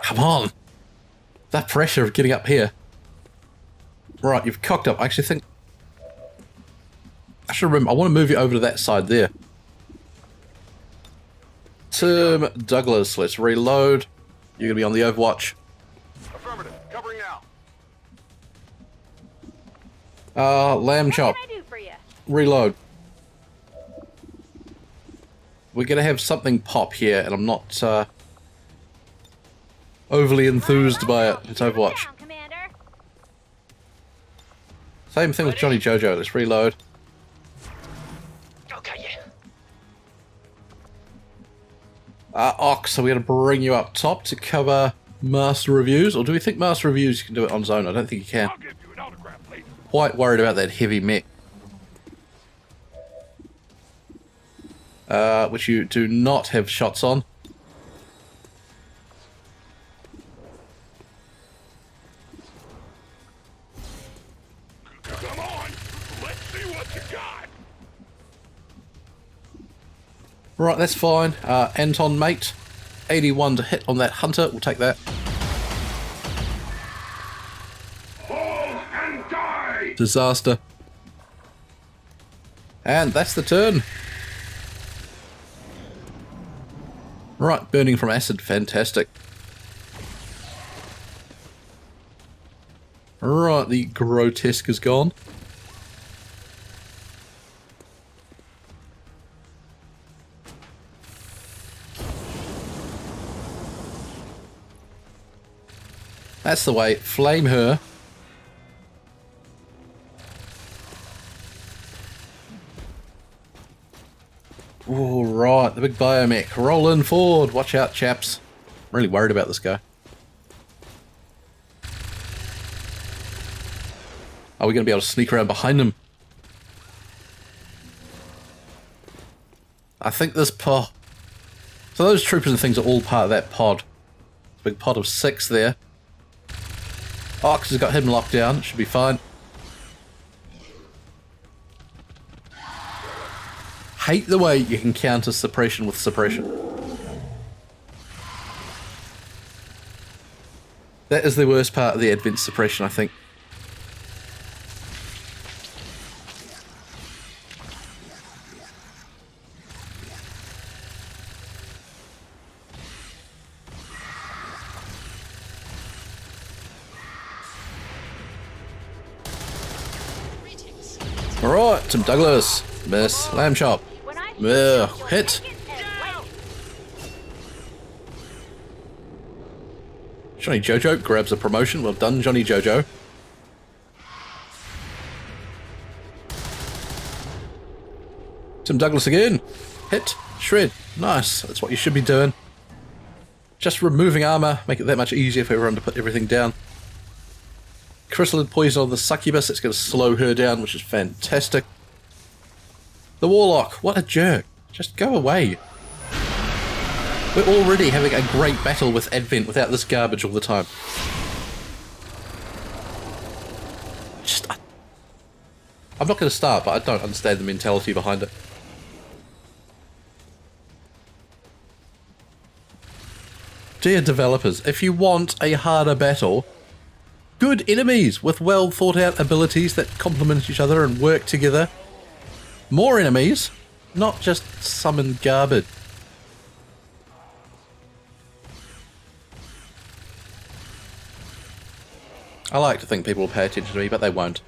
Come on. That pressure of getting up here. Right, you've cocked up. I actually think... I should remember. I want to move you over to that side there. Tim Douglas. Let's reload. You're going to be on the Overwatch. Affirmative. Covering now. Lamb Chop. What can I do for you? Reload. We're going to have something pop here, and I'm not overly enthused by it. It's Overwatch. Down, Commander. Same thing with Johnny Jojo. Let's reload. Okay, yeah. Ox, so we're going to bring you up top to cover Master Reviews, or do we think Master Reviews can do it on zone? I don't think you can. I'll give you an autograph later. Quite worried about that heavy mech. Which you do not have shots on. Come on. Let's see what you got. Right, that's fine. Anton, mate. 81 to hit on that hunter. We'll take that. Fall and die! Disaster. And that's the turn. Right, burning from acid. Fantastic. Right, the grotesque is gone. That's the way. Flame her. All right, the big biomech. Rolling forward. Watch out, chaps. I'm really worried about this guy. Are we going to be able to sneak around behind him? I think this pod... So those troopers and things are all part of that pod. Big pod of 6 there. Ox has got him locked down. It should be fine. Hate the way you can counter suppression with suppression. That is the worst part of the advanced suppression, I think. Greetings. Alright, Tim Douglas. Miss. Lamb chop. When I Hit. take it and wait. Johnny Jojo grabs a promotion. Well done, Johnny Jojo. Tim Douglas again. Hit. Shred. Nice. That's what you should be doing. Just removing armor. Make it that much easier for everyone to put everything down. Chrysalid poison on the succubus. It's going to slow her down, which is fantastic. The Warlock, what a jerk. Just go away. We're already having a great battle with Advent without this garbage all the time. Just... I'm not going to start, but I don't understand the mentality behind it. Dear developers, if you want a harder battle, good enemies with well thought out abilities that complement each other and work together. More enemies, not just summon garbage. I like to think people will pay attention to me, but they won't.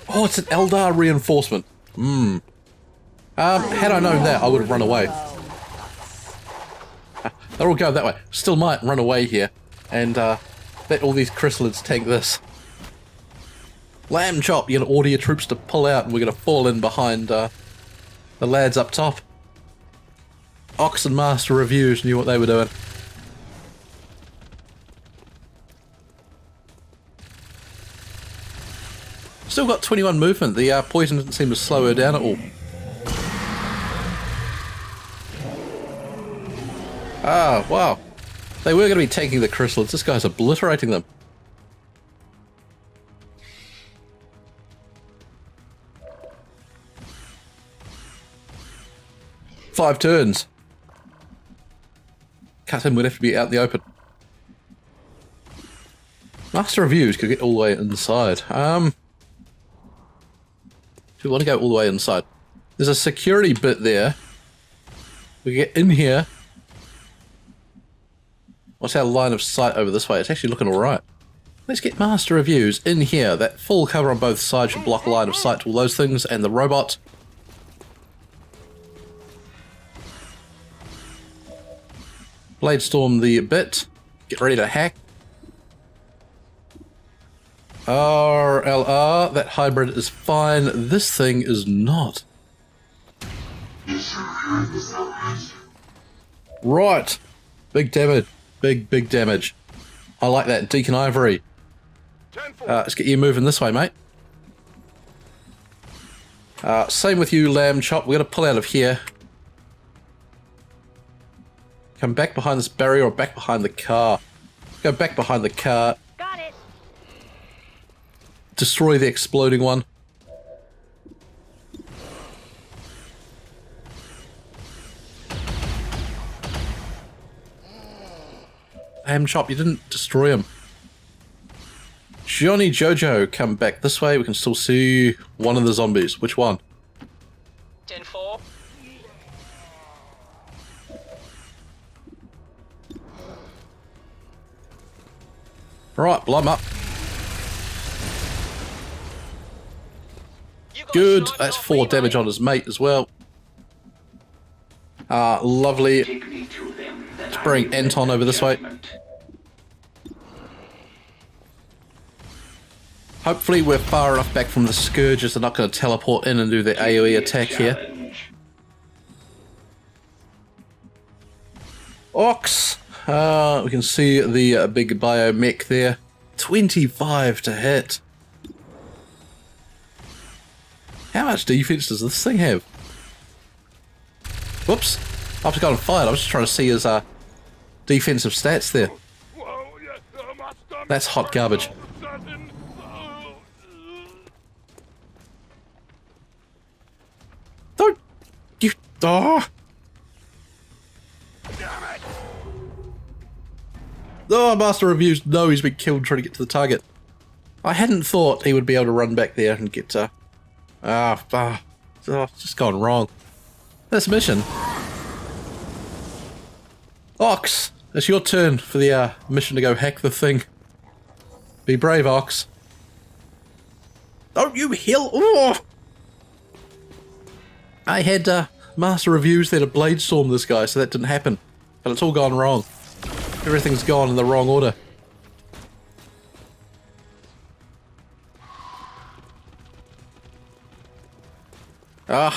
Oh, it's an Eldar reinforcement. Had I known that, I would have run away. They're all going that way. Still might run away here and let all these chrysalids tank this. Lamb chop, you're going to order your troops to pull out and we're going to fall in behind the lads up top. Ox and Master Reviews knew what they were doing. Still got 21 movement. The poison didn't seem to slow her down at all. Ah, wow. They were going to be taking the chrysalids. This guy's obliterating them. Five turns. Cut him would have to be out in the open. Master Reviews could get all the way inside. Do we want to go all the way inside? There's a security bit there. We get in here. What's our line of sight over this way? It's actually looking alright. Let's get Master Reviews in here. That full cover on both sides should block line of sight to all those things, and the robot. Bladestorm the bit. Get ready to hack. RLR, that hybrid is fine. This thing is not. Right. Big damage. Big damage. I like that. Deacon Ivory. Let's get you moving this way, mate. Same with you, Lamb Chop. We're going to pull out of here. Come back behind this barrier or back behind the car. Go back behind the car. Got it. Destroy the exploding one. Lamb Chop, you didn't destroy him. Johnny Jojo, come back this way. We can still see one of the zombies. Which one? 10-4. Right, blow him up. You Good. That's 4 damage on his mate as well. Lovely. Take me to them, then Let's I bring will Anton render over this way. judgment. Hopefully we're far enough back from the Scourges. They're not going to teleport in and do their AoE attack here. Challenge. Ox. We can see the big biomech there. 25 to hit. How much defense does this thing have? Whoops. I've just gotten fired. I was just trying to see his defensive stats there. Whoa, yeah, my stomach That's hot garbage. all of a sudden. Don't you... Oh. Damn it! Oh, Master Reviews. No, he's been killed trying to get to the target. I hadn't thought he would be able to run back there and get it's just gone wrong. This mission. Ox, it's your turn for the mission to go hack the thing. Be brave, Ox. Don't you heal? Oh! I had Master Reviews there to Bladestorm this guy, so that didn't happen. But it's all gone wrong. Everything's gone in the wrong order.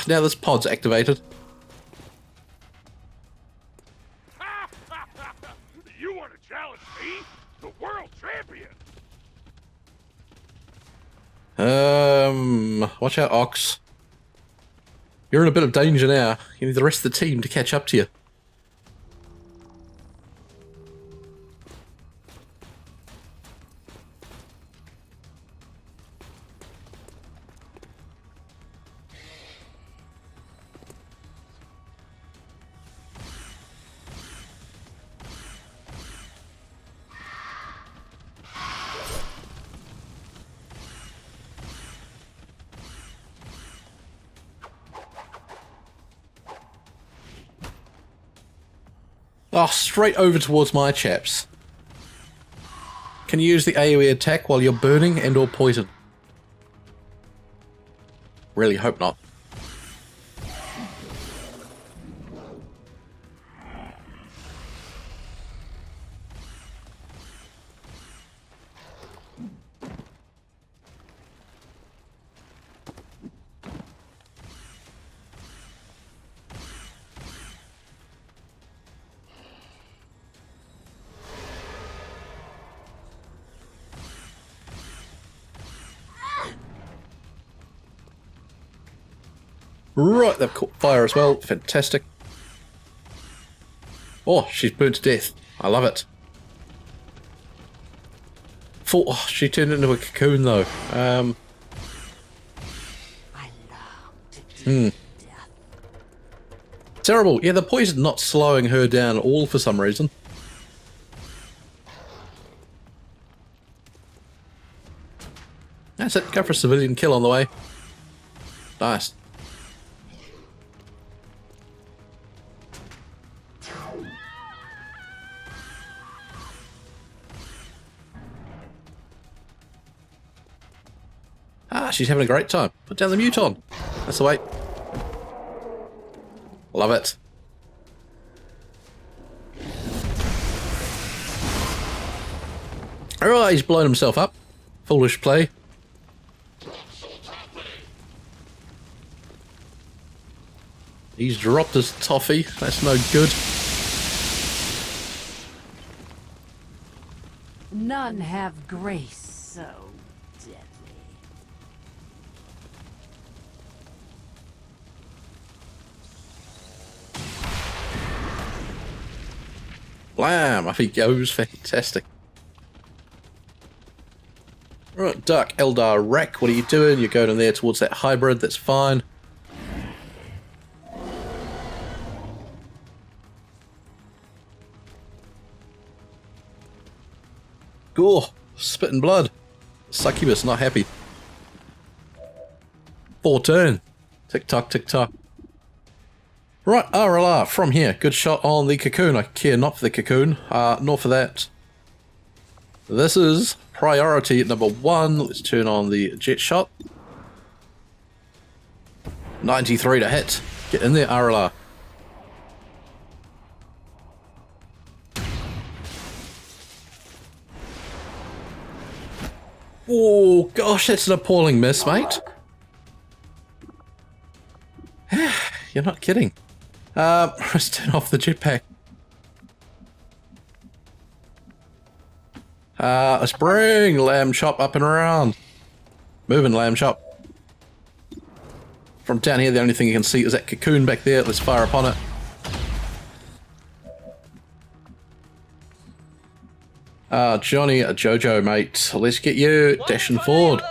Now this pod's activated. You want to challenge me? The world champion! Watch out, Ox. You're in a bit of danger now. You need the rest of the team to catch up to you. Oh, straight over towards my chaps. Can you use the AoE attack while you're burning and or poison? Really hope not. Right, they've caught fire as well. Fantastic. Oh, she's burnt to death. I love it. Oh, she turned into a cocoon though. I long to do death. Terrible. Yeah, the poison not slowing her down at all for some reason. That's it. Go for a civilian kill on the way. Nice. She's having a great time. Put down the muton. That's the way. Love it. Alright, he's blown himself up. Foolish play. He's dropped his toffee. That's no good. None have grace so deadly. Blam! Off he goes. Fantastic. Right, Dark Eldar Wreck, what are you doing? You're going in there towards that hybrid. That's fine. Gore, spitting blood. Succubus, not happy. 4 turn. Tick tock, tick tock. Right, RLR from here. Good shot on the cocoon. I care not for the cocoon, nor for that. This is priority number 1. Let's turn on the jet shot. 93 to hit. Get in there, RLR. Oh, gosh, that's an appalling miss, mate. You're not kidding. Let's turn off the jetpack. Let's bring Lamb Chop up and around. Moving, Lamb Chop. From down here, the only thing you can see is that cocoon back there. Let's fire upon it. Johnny, Jojo, mate. Let's get you dashing forward.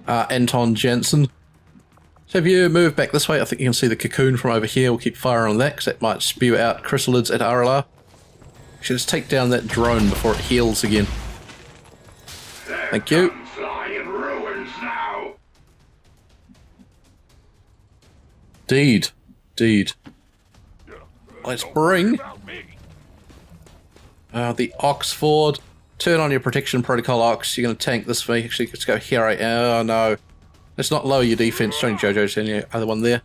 Anton Jensen. So if you move back this way, I think you can see the cocoon from over here. We'll keep firing on that, because that might spew out chrysalids at RLR. Should just take down that drone before it heals again. Thank you. Flying ruins now. Deed. Let's bring the Oxford. Turn on your protection protocol, Ox. You're going to tank this way. Actually, let's go here. Oh, no. Let's not lower your defense. Johnny Jojo's in the other one there.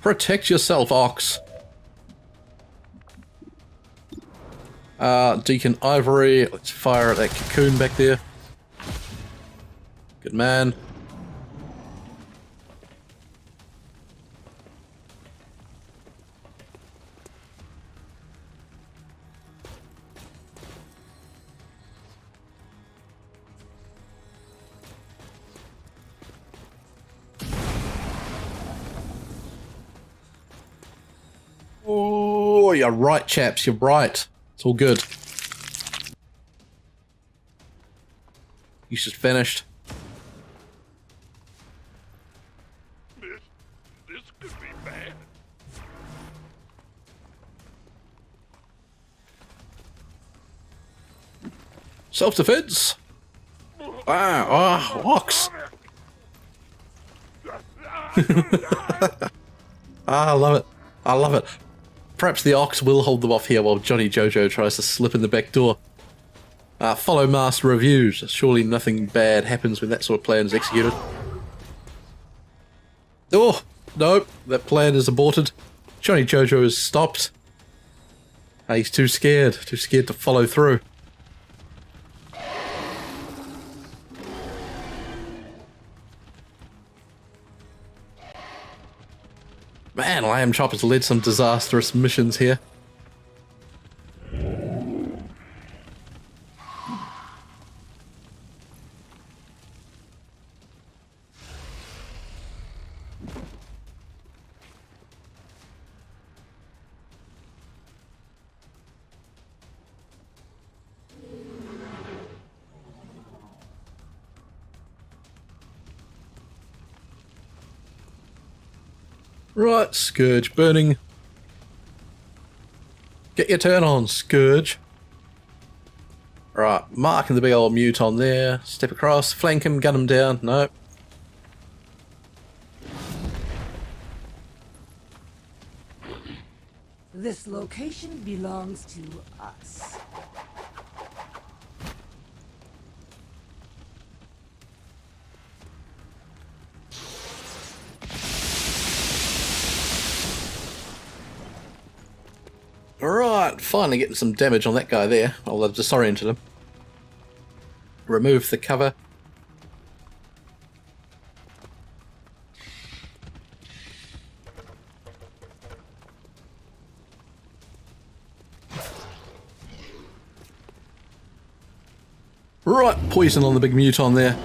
Protect yourself, Ox. Deacon Ivory. Let's fire at that cocoon back there. Good man. Oh, you're right, chaps. You're right. It's all good. He's just finished. This could be bad. Self-defense. Ox. I love it. I love it. Perhaps the Ox will hold them off here while Johnny Jojo tries to slip in the back door. Follow master reviews. Surely nothing bad happens when that sort of plan is executed. Oh, no, that plan is aborted. Johnny Jojo is stopped. He's too scared to follow through. Man, Lamb Chop has led some disastrous missions here. Right, Scourge burning. Get your turn on, Scourge. Right, marking the big old mute on there. Step across, flank him, gun him down. Nope. This location belongs to us. Right, finally getting some damage on that guy there. I'll have disoriented him. Remove the cover. Right, poison on the big muton there.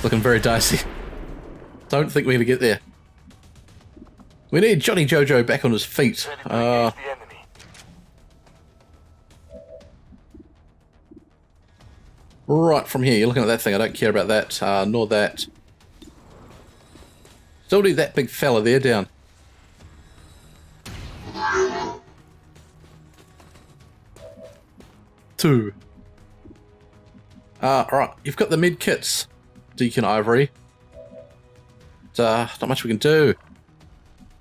Looking very dicey. Don't think we're gonna get there. We need Johnny Jojo back on his feet. Right, from here, you're looking at that thing. I don't care about that, nor that. Still need that big fella there down. Two. Alright, you've got the med kits. Deacon Ivory. Not much we can do.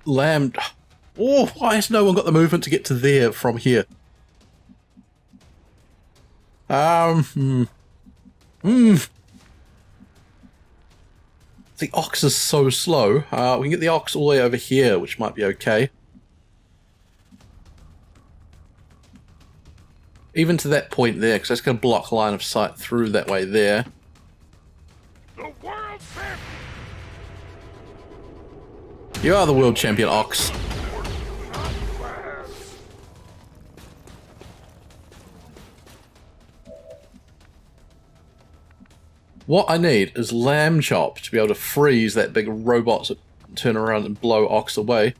Lamb. Oh, why has no one got the movement to get to there from here? The ox is so slow. We can get the ox all the way over here, which might be okay. Even to that point there, because that's going to block line of sight through that way there. The world champion. You are the world champion, ox. What I need is Lamb Chop to be able to freeze that big robot to turn around and blow Ox away.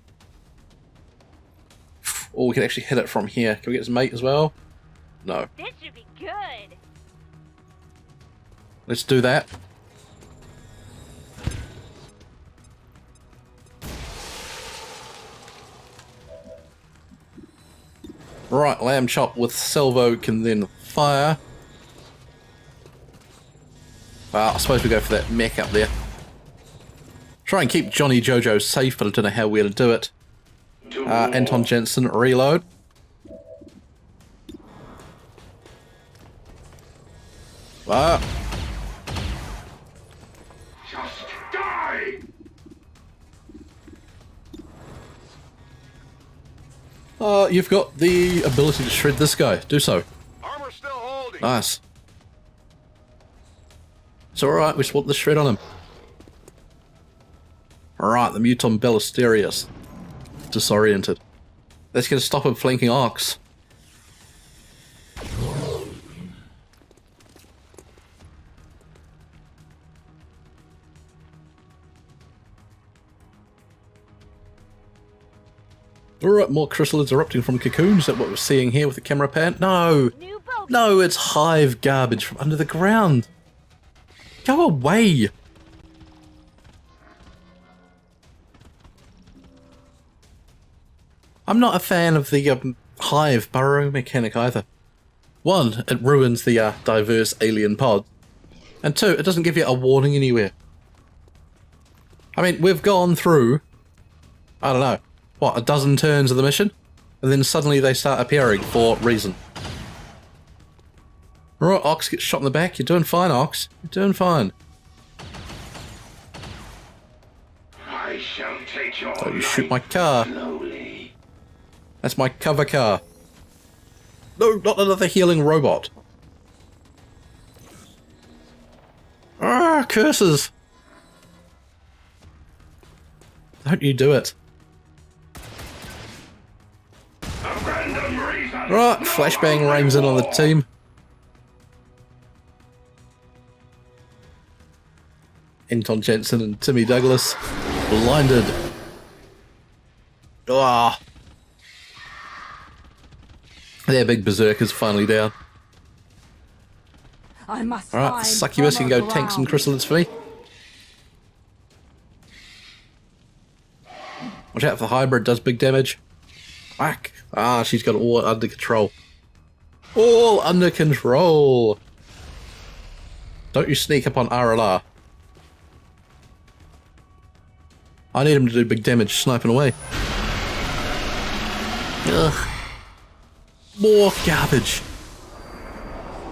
Or we can actually hit it from here. Can we get his mate as well? No. This should be good. Let's do that. Right, Lamb Chop with Salvo can then fire. Well, I suppose we go for that mech up there. Try and keep Johnny Jojo safe, but I don't know how we're going to do it. Anton Jensen, reload. Just die! You've got the ability to shred this guy. Do so. Armor still holding. Nice. It's alright, we just want the shred on him. Alright, the Muton Bellisterius. Disoriented. That's going to stop him flanking Ox. Alright, more chrysalids erupting from cocoons. Is that what we're seeing here with the camera pan? No! New boat. No, it's hive garbage from under the ground. Go away! I'm not a fan of the hive burrow mechanic either. One, it ruins the diverse alien pod. And two, it doesn't give you a warning anywhere. I mean, we've gone through, I don't know, what, a dozen turns of the mission? And then suddenly they start appearing for reason. Right, Ox gets shot in the back. You're doing fine, Ox. You're doing fine. I shall take your Oh, you shoot my car. slowly. That's my cover car. No, not another healing robot. Ah, curses. Don't you do it. Right, flashbang rams in on the team. Anton Jensen and Timmy Douglas. Blinded. Ah. Their big berserker's finally down. I must Alright, find Succubus, you can go tank some chrysalids for me. Watch out for the hybrid, does big damage. Whack. Ah, she's got it all under control. All under control. Don't you sneak up on RLR. I need him to do big damage, sniping away. Ugh. More garbage.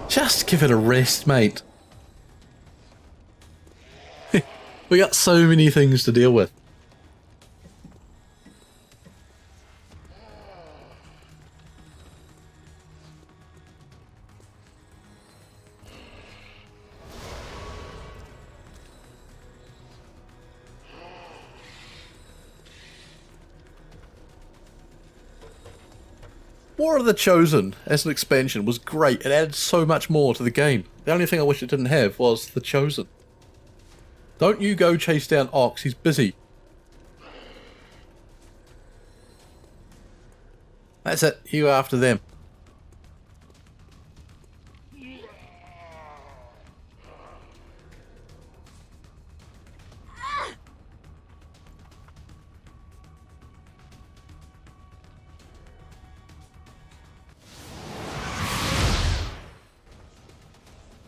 Just give it a rest, mate. We got so many things to deal with. War of the Chosen, as an expansion, was great. It added so much more to the game. The only thing I wish it didn't have was the Chosen. Don't you go chase down Ox, he's busy. That's it, you after them.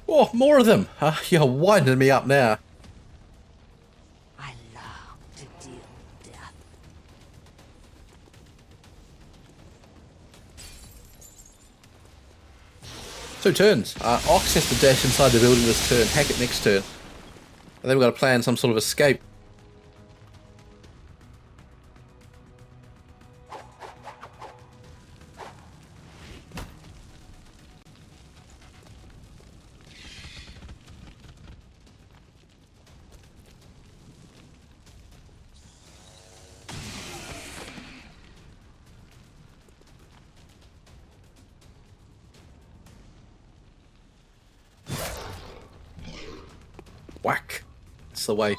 Oh, more of them! You're winding me up now. 2 turns. Ox has to dash inside the building this turn, hack it next turn. And then we've got to plan some sort of escape. Whack. That's the way.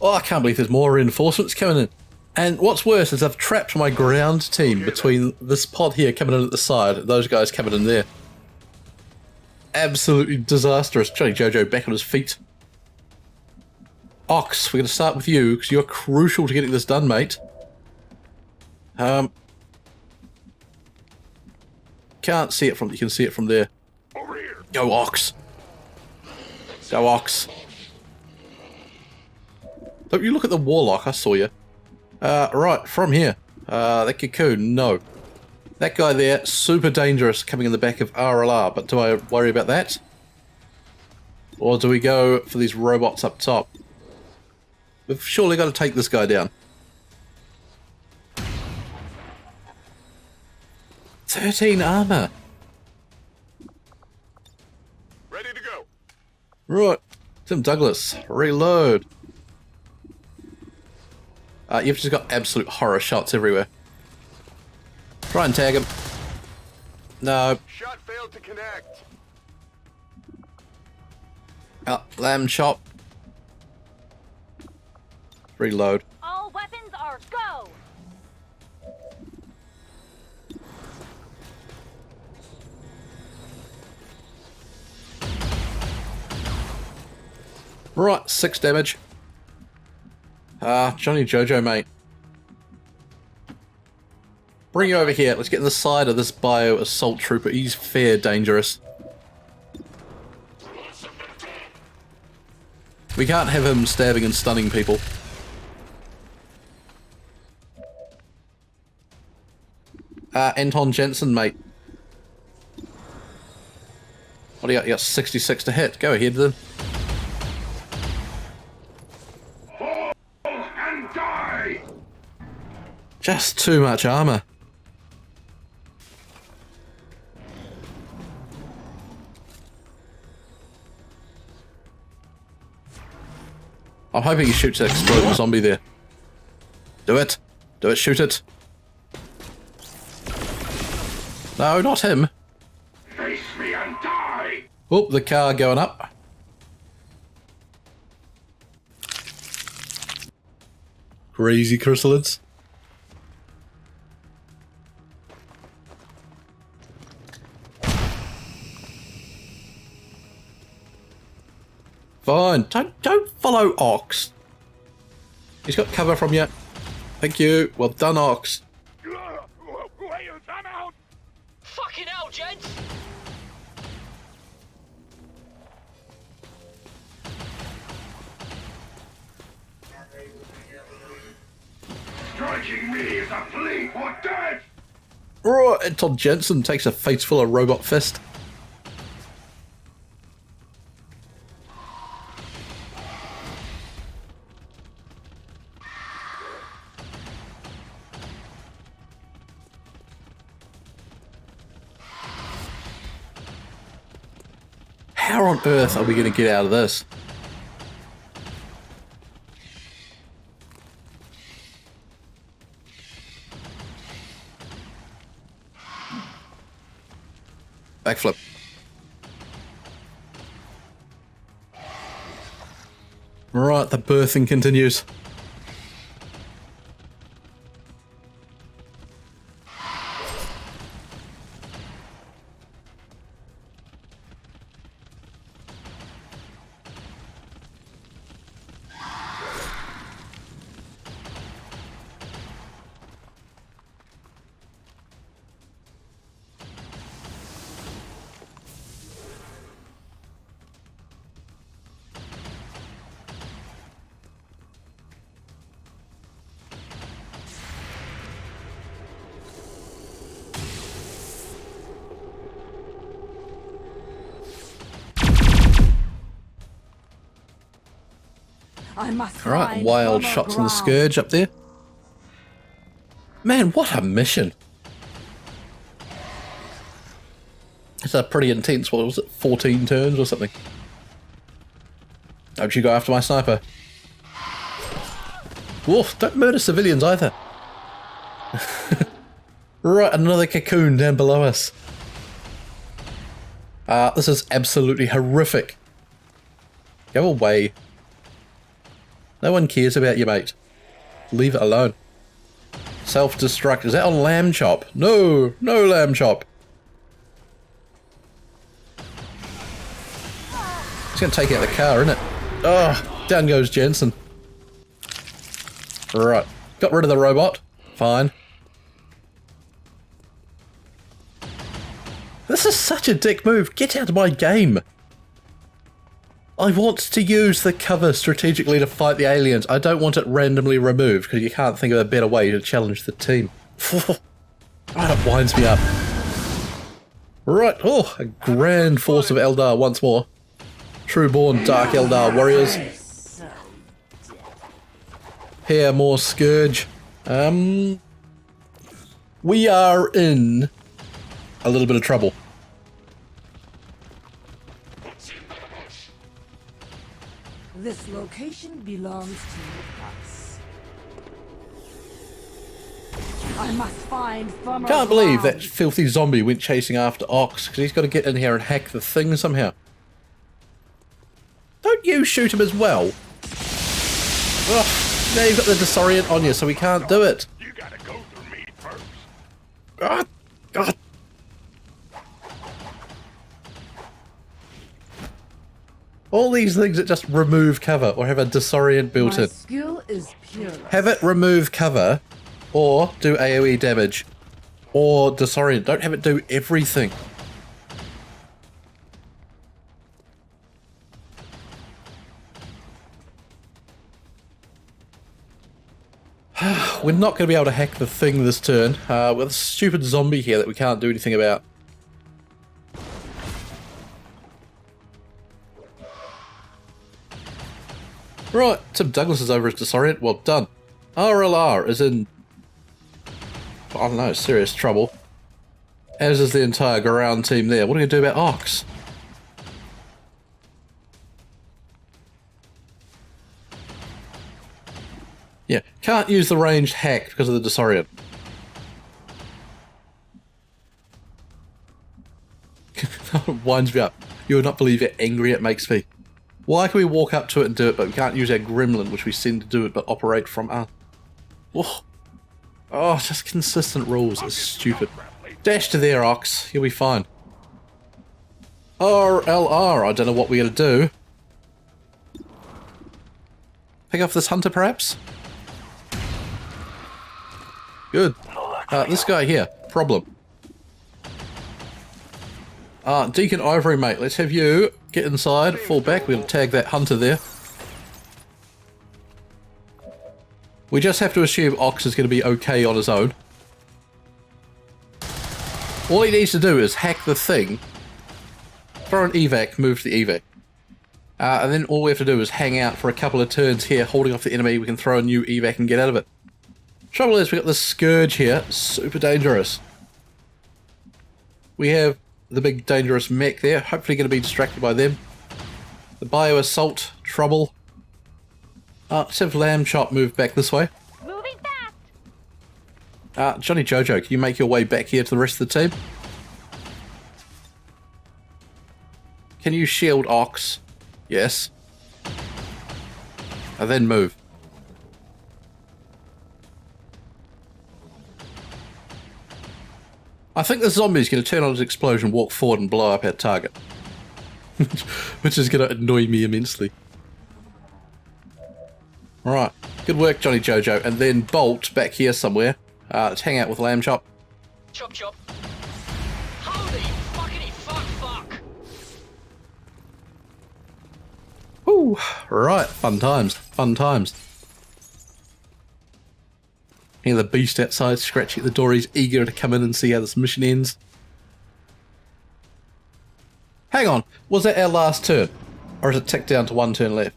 Oh, I can't believe there's more reinforcements coming in. And what's worse is I've trapped my ground team between this pod here coming in at the side, those guys coming in there. Absolutely disastrous. Johnny Jojo back on his feet. Ox, we're going to start with you, because you're crucial to getting this done, mate. Can't see it from... You can see it from there. Over here. Go, Ox. Go, Ox. Don't you look at the Warlock, I saw you. Right, from here. That cocoon, no. That guy there, super dangerous, coming in the back of RLR, but do I worry about that? Or do we go for these robots up top? We've surely got to take this guy down. 13 armor. Ready to go. Right, Tim Douglas, reload. You've just got absolute horror shots everywhere. Try and tag him. No. Shot failed to connect. Lamb chop. Reload. All weapons are go! Right, 6 damage. Johnny Jojo, mate. Bring you over here. Let's get in the side of this bio assault trooper. He's fair dangerous. We can't have him stabbing and stunning people. Anton Jensen, mate. What do you got? You got 66 to hit. Go ahead then. And die! Just too much armor. I'm hoping he shoots that exploding zombie there. Do it. Do it, shoot it. No, not him. Face me and die! Oh, the car going up. Crazy chrysalids. Fine. Don't follow Ox. He's got cover from you. Thank you. Well done, Ox. Wait, I'm out. Fucking hell, gents! Striking me is a plea for death! Right, Anton Jensen takes a face full of robot fist. How on earth are we going to get out of this? Backflip. Right, the birthing continues. I must Alright, find wild firmer shots on the ground. Scourge up there. Man, what a mission. It's a pretty intense, what was it, 14 turns or something. Don't you go after my sniper. Wolf, don't murder civilians either. Right, another cocoon down below us. This is absolutely horrific. Go away. No one cares about you, mate. Leave it alone. Self-destruct. Is that on Lamb Chop? No, no Lamb Chop. It's going to take out the car, isn't it? Oh, down goes Jensen. Right. Got rid of the robot. Fine. This is such a dick move. Get out of my game. I want to use the cover strategically to fight the aliens. I don't want it randomly removed because you can't think of a better way to challenge the team. Oh, that winds me up. Right. Oh, a grand force of Eldar once more. Trueborn Dark Eldar warriors. Here, more Scourge. We are in a little bit of trouble. This location belongs to us. I must find firmer Can't believe that ground. filthy zombie went chasing after Ox because he's got to get in here and hack the thing somehow. Don't you shoot him as well? Ugh, now you've got the disorient on you, so we can't do it. You gotta go through me first. God, God. All these things that just remove cover or have a disorient built My in. skill is pure. Have it remove cover or do AoE damage or disorient. Don't have it do everything. We're not going to be able to hack the thing this turn. With a stupid zombie here that we can't do anything about. Right, Tim Douglas is over as disorient. Well done. RLR is in, I don't know, serious trouble. As is the entire ground team there. What are we going to do about Ox? Yeah, can't use the ranged hack because of the disorient. Winds me up. You would not believe how angry it makes me. Why can we walk up to it and do it, but we can't use our gremlin, which we send to do it, but operate from us? Oh, just consistent rules. It's stupid. Dash to there, Ox. You'll be fine. RLR. I don't know what we're going to do. Pick off this hunter, perhaps? Good. This guy here. Problem. Deacon Ivory, mate. Let's have you get inside, fall back. We'll tag that hunter there. We just have to assume Ox is going to be okay on his own. All he needs to do is hack the thing, throw an evac, move to the evac. And then all we have to do is hang out for a couple of turns here, holding off the enemy. We can throw a new evac and get out of it. Trouble is, we've got this Scourge here, super dangerous. We have the big dangerous mech there, hopefully going to be distracted by them. The bio assault, trouble. Let's have Lamb Chop move back this way. Moving fast. Johnny Jojo, can you make your way back here to the rest of the team? Can you shield Ox? Yes. And then move. I think the zombie's going to turn on his explosion, walk forward and blow up our target. Which is going to annoy me immensely. Alright, good work Johnny Jojo. And then Bolt back here somewhere. Let's hang out with Lamb Chop. Chop chop. Holy fuckity fuck. Woo! Right, fun times, fun times. Hear the beast outside scratching at the door. He's eager to come in and see how this mission ends. Hang on, was that our last turn? Or is it ticked down to one turn left?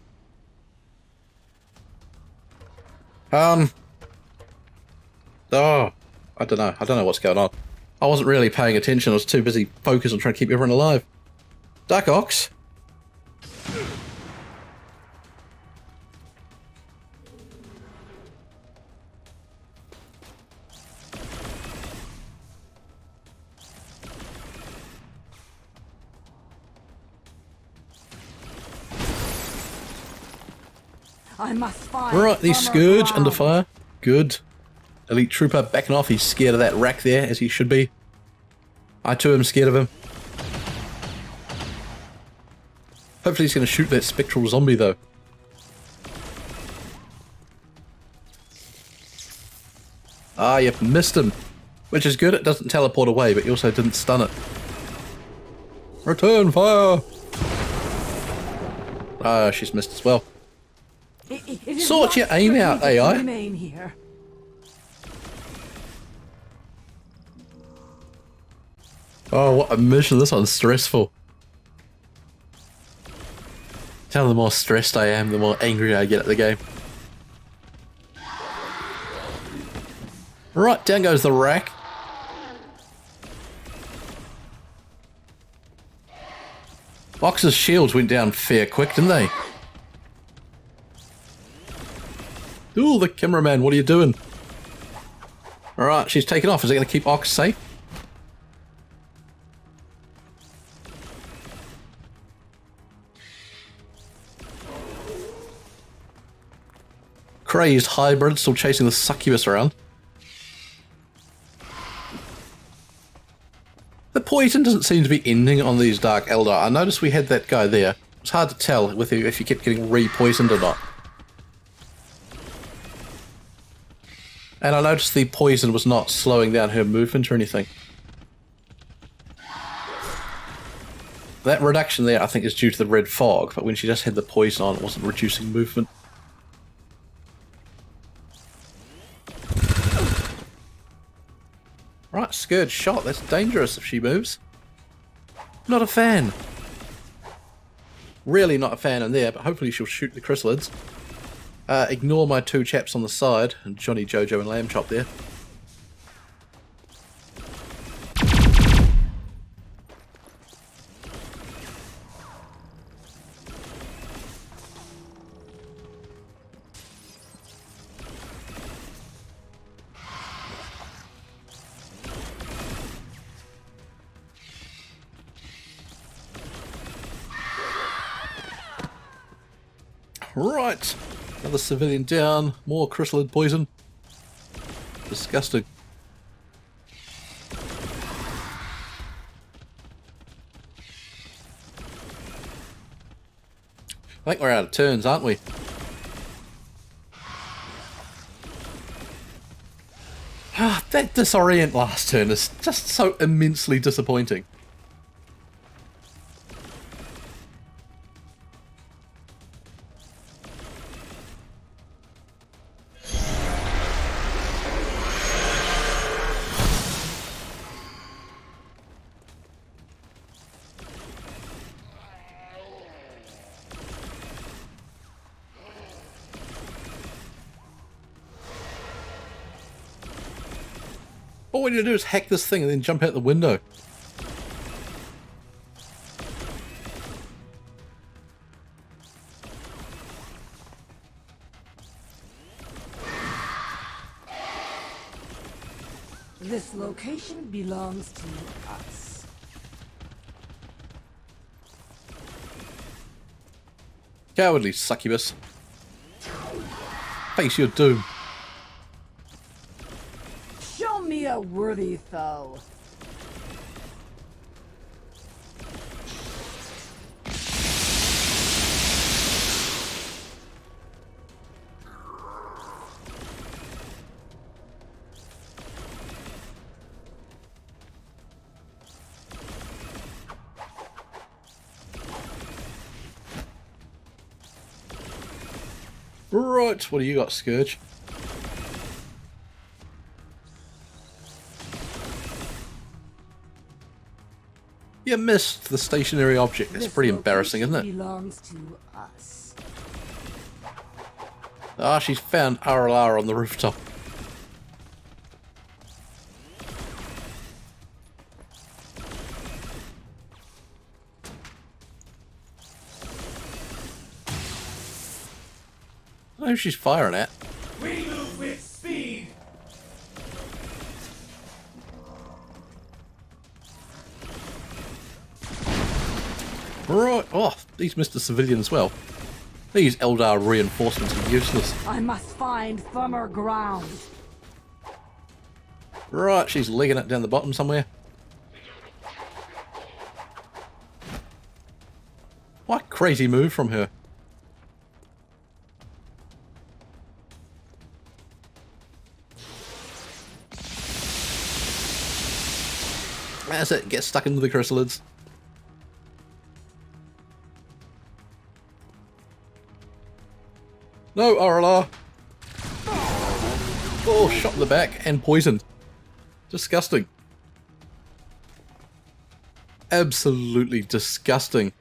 Oh, I don't know. I don't know what's going on. I wasn't really paying attention. I was too busy focused on trying to keep everyone alive. Dark Ox. I must find Right, the firmer Scourge ground. under fire. Good. Elite Trooper backing off. He's scared of that rack there, as he should be. I too am scared of him. Hopefully he's going to shoot that spectral zombie, though. Ah, you missed him. Which is good. It doesn't teleport away, but you also didn't stun it. Return fire! Ah, she's missed as well. It is Sort not your aim out, strategic to AI. remain here. Oh, what a mission. This one's stressful. Tell the more stressed I am, the more angry I get at the game. Right, down goes the rack. Box's shields went down fair quick, didn't they? Ooh, the cameraman, what are you doing? Alright, she's taken off. Is it going to keep Ox safe? Crazed hybrid still chasing the succubus around. The poison doesn't seem to be ending on these Dark Eldar. I noticed we had that guy there. It's hard to tell with you if you kept getting re-poisoned or not. And I noticed the poison was not slowing down her movement or anything. That reduction there, I think, is due to the red fog, but when she just had the poison on, it wasn't reducing movement. Right, Scourge shot. That's dangerous if she moves. Not a fan. Really not a fan in there, but hopefully she'll shoot the chrysalids. Ignore my two chaps on the side, and Johnny, Jojo and Lamb Chop there. Right, another civilian down, more chrysalid poison. Disgusting. I think we're out of turns, aren't we? Ah, that disorient last turn is just so immensely disappointing. All we need to do is hack this thing and then jump out the window. This location belongs to us. Cowardly succubus. Face your doom. Show me a worthy foe. Right, what do you got, Scourge? You missed the stationary object. That's This pretty embarrassing, isn't location it? Belongs to us. Ah, she's found RLR on the rooftop. I don't know who she's firing at. We move with speed. Right. Oh, these Mr. Civilian as well. These Eldar reinforcements are useless. I must find firmer ground. Right, she's legging it down the bottom somewhere. What crazy move from her. That's it, get stuck into the chrysalids. No, RLR! Oh, shot in the back and poisoned. Disgusting. Absolutely disgusting.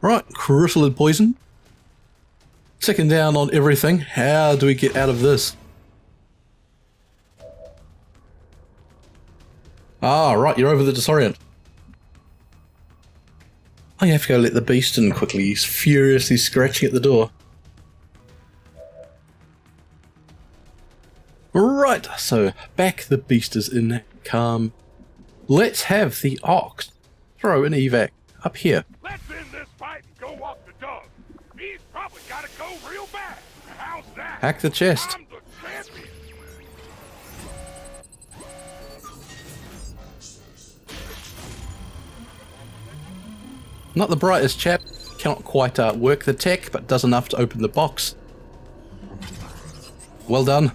Right, chrysalid poison. Ticking down on everything. How do we get out of this? Ah, right, you're over the disorient. I have to go let the beast in quickly. He's furiously scratching at the door. Right, so back the beast is in calm. Let's have the ox throw an evac up here. Let's end this fight and go walk the dog. He's probably gotta go real bad. How's that? Hack the chest. I'm the champion. Not the brightest chap. Cannot quite work the tech, but does enough to open the box. Well done.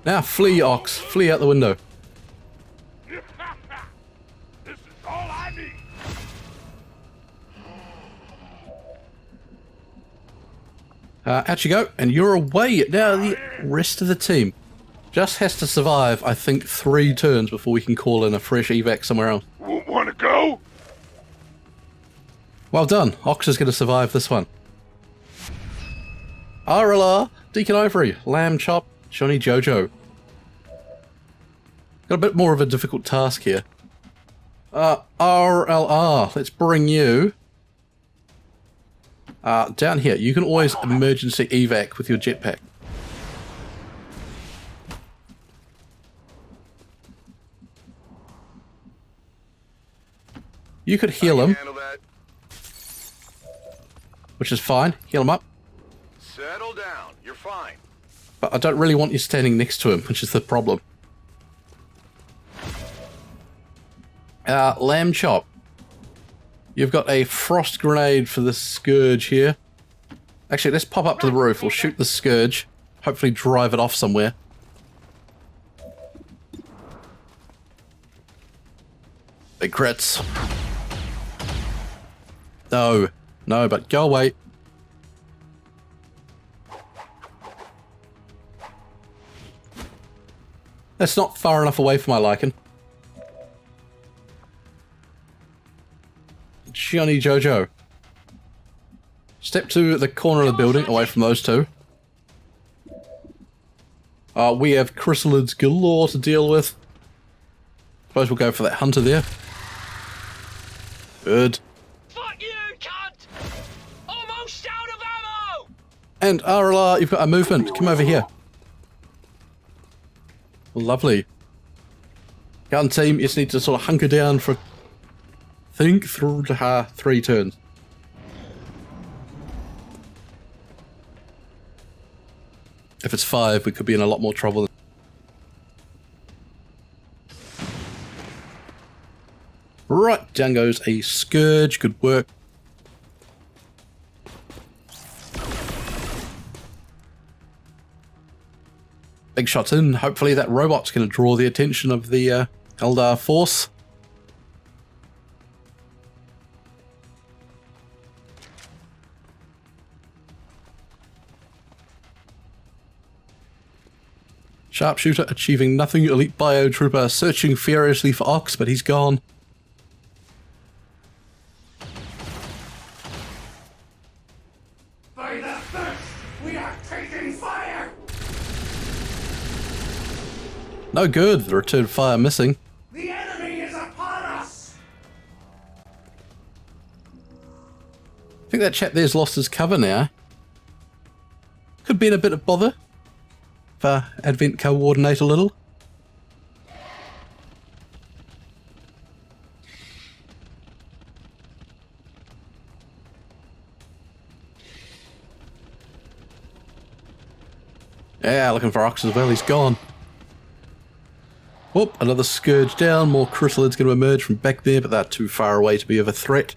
Now flee, ox. Flee out the window. This is all I need. Out you go, and you're away. Now the rest of the team just has to survive, I think, 3 turns before we can call in a fresh evac somewhere else. Wanna go? Well done. Ox is going to survive this one. RLR, Deacon Ivory, Lamb Chop, Johnny Jojo. Got a bit more of a difficult task here. RLR, let's bring you down here. You can always emergency evac with your jetpack. You could heal him, which is fine. Heal him up. Settle down. You're fine. But I don't really want you standing next to him, which is the problem. Lamb Chop. You've got a frost grenade for the Scourge here. Actually, let's pop up to the roof. We'll shoot the Scourge. Hopefully drive it off somewhere. Big crits. No. No, but go away. That's not far enough away for my liking. Johnny Jojo. Step to the corner of the building, away from those two. We have chrysalids galore to deal with. Suppose we'll go for that hunter there. Good. Fuck you, cunt! Almost out of ammo! And RLR, you've got a movement. Come over here. Lovely. Gun team, you just need to sort of hunker down for, think through the 3 turns. If it's 5, we could be in a lot more trouble. Right, down goes a Scourge. Good work. Big shots in. Hopefully that robot's going to draw the attention of the Eldar force. Sharpshooter achieving nothing. Elite Biotrooper searching furiously for Ox, but he's gone. By the thirst, we are taking fire! No good. The return fire missing. The enemy is upon us! I think that chap there's lost his cover now. Could be in a bit of bother. If Advent coordinate a little. Yeah, looking for Ox as well. He's gone. Whoop, another Scourge down. More Chrysalids going to emerge from back there, but they're too far away to be of a threat.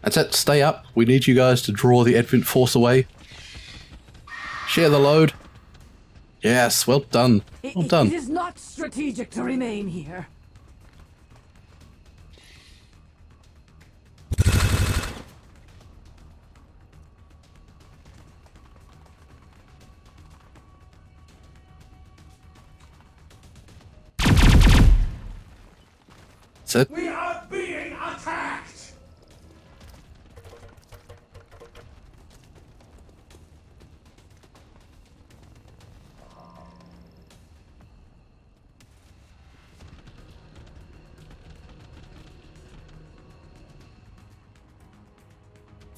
That's it. Stay up. We need you guys to draw the Advent Force away. Share the load. Yes, well done. Well done. It is not strategic to remain here. That's it. We are being attacked!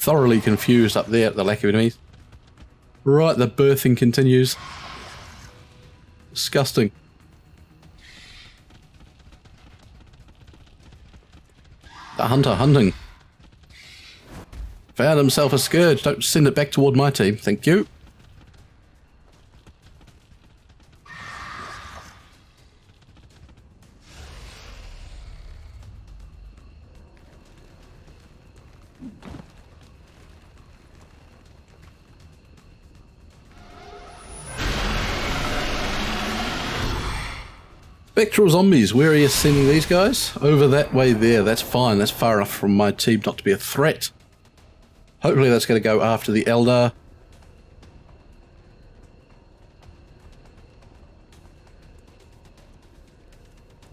Thoroughly confused up there at the lack of enemies. Right, the birthing continues. Disgusting. The hunter hunting. Found himself a Scourge. Don't send it back toward my team. Thank you. Spectral zombies, where are you sending these guys? Over that way there, that's fine. That's far enough from my team not to be a threat. Hopefully that's going to go after the Eldar.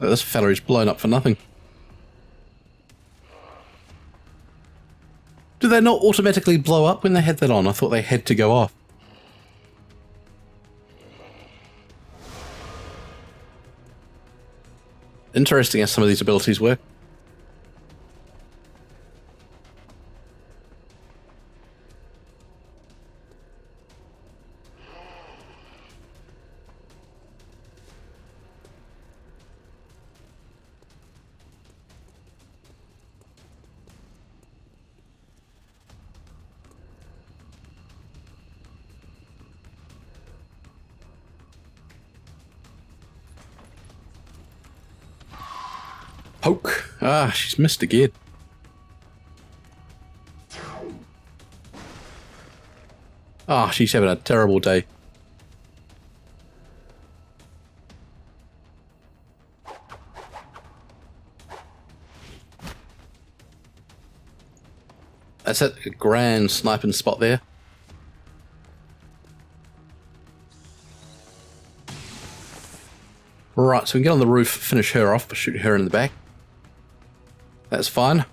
Oh, this fella is blown up for nothing. Do they not automatically blow up when they had that on? I thought they had to go off. Interesting how some of these abilities work. Poke. Ah, she's missed again. Ah, she's having a terrible day. That's it. A grand sniping spot there. Right, so we can get on the roof, finish her off, but shoot her in the back. That's fine.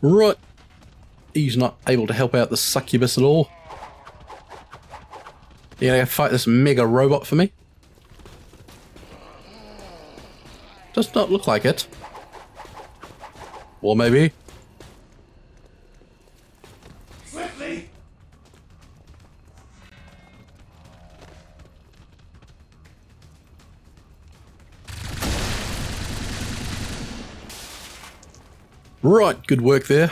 Right. He's not able to help out the succubus at all. You gonna fight this mega robot for me? Does not look like it. Or maybe. Swiftly! Right, good work there.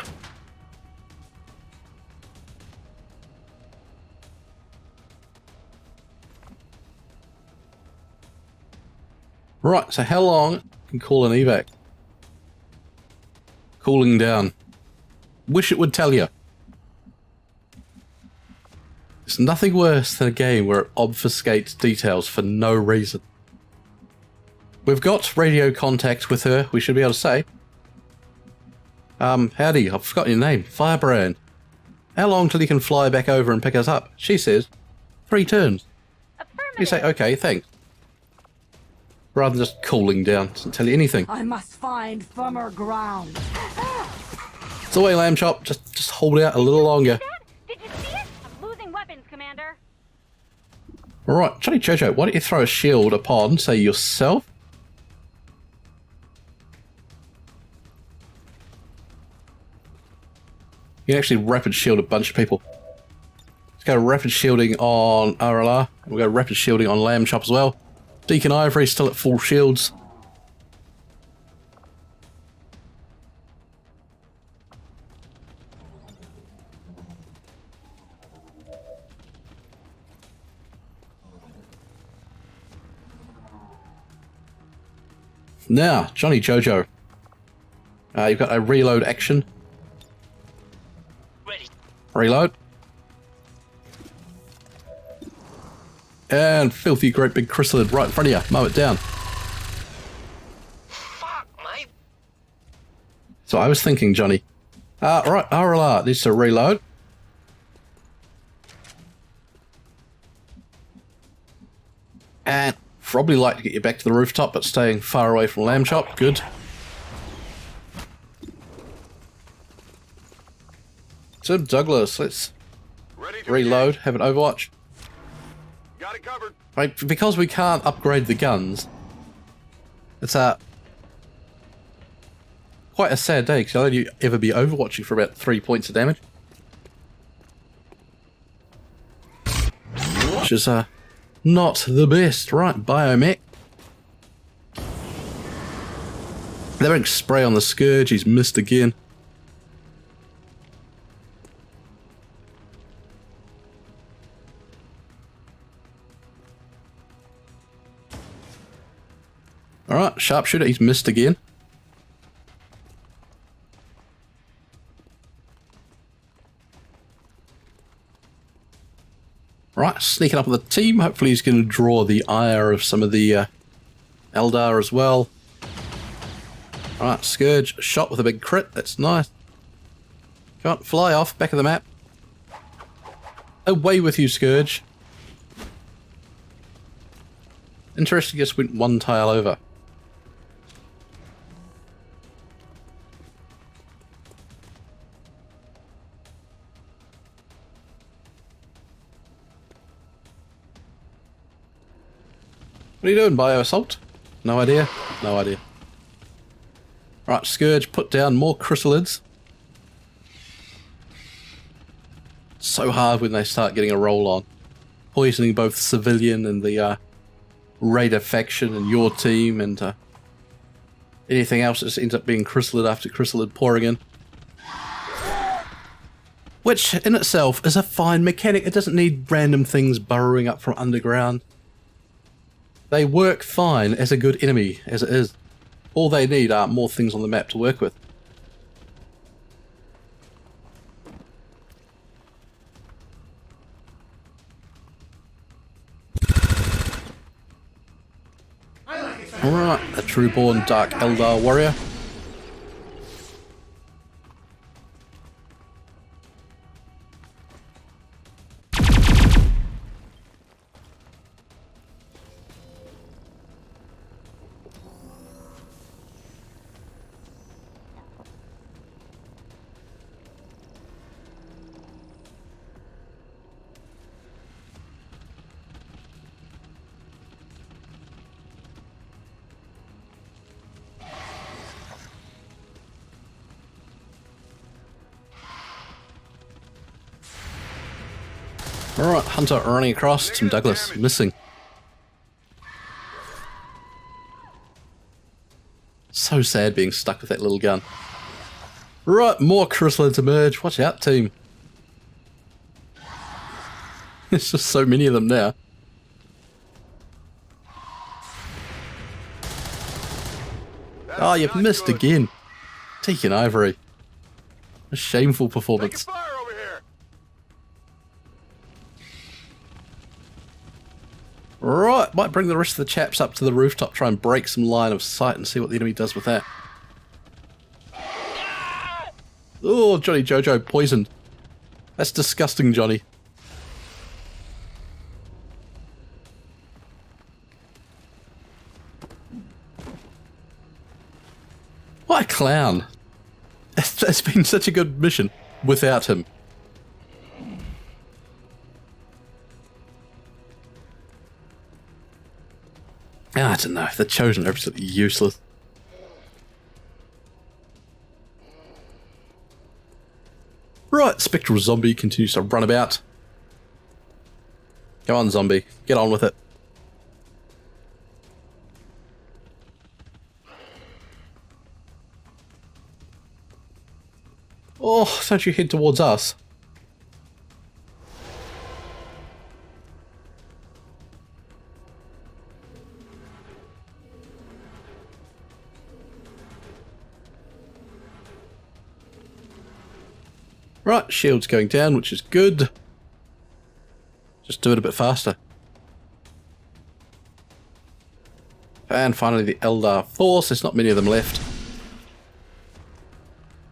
Right, so how long can call an evac? Cooling down. Wish it would tell you. There's nothing worse than a game where it obfuscates details for no reason. We've got radio contact with her, we should be able to say. Howdy, I've forgotten your name. Firebrand. How long till you can fly back over and pick us up? She says, 3 turns. Affirmative. You say, okay, thanks. Rather than just cooling down, doesn't tell you anything. I must find firmer ground. It's the way, Lamb Chop. Just hold out a little longer. Did you see it? I'm losing weapons, Commander. Alright, Johnny Jojo, why don't you throw a shield upon, say, yourself? You can actually rapid shield a bunch of people. Let's go rapid shielding on RLR. We'll go rapid shielding on Lamb Chop as well. Deacon Ivory still at full shields. Now, Johnny Jojo. You've got a reload action. Ready. Reload. And filthy great big chrysalid right in front of you. Mow it down. Fuck, mate. So I was thinking, Johnny. Right, RLR needs to reload. And probably like to get you back to the rooftop, but staying far away from Lamb Chop. Good. Tim Douglas, let's Ready to reload, engage. have an Overwatch. Got it covered. Right, because we can't upgrade the guns, it's quite a sad day, because you'll only ever be overwatching for about 3 points of damage. Which is not the best. Right, Biomech. They're having spray on the Scourge, he's missed again. Alright, Sharpshooter, he's missed again. Right, sneaking up with the team. Hopefully he's going to draw the ire of some of the Eldar as well. Alright, Scourge, shot with a big crit. That's nice. Come on, fly off, back of the map. Away with you, Scourge. Interesting, just went one tile over. What are you doing, Bio Assault? No idea? No idea. Right, Scourge, put down more chrysalids. So hard when they start getting a roll on. Poisoning both civilian and the Raider faction and your team and anything else that just ends up being chrysalid after chrysalid pouring in. Which, in itself, is a fine mechanic. It doesn't need random things burrowing up from underground. They work fine as a good enemy, as it is. All they need are more things on the map to work with. Alright, a Trueborn Dark Eldar Warrior. Alright, Hunter running across, Tim Douglas missing. So sad being stuck with that little gun. Right, more chrysalids emerge. Watch out, team. There's just so many of them now. Oh, you've missed again. Taking Ivory. A shameful Taking performance. fire over here. Right, might bring the rest of the chaps up to the rooftop, try and break some line of sight and see what the enemy does with that. Oh, Johnny Jojo poisoned. That's disgusting, Johnny. What a clown. It's been such a good mission without him. I don't know. The Chosen are absolutely useless. Right, Spectral Zombie continues to run about. Go on, zombie. Get on with it. Oh, don't you head towards us. Right, shield's going down, which is good. Just do it a bit faster. And finally the Eldar Force. There's not many of them left.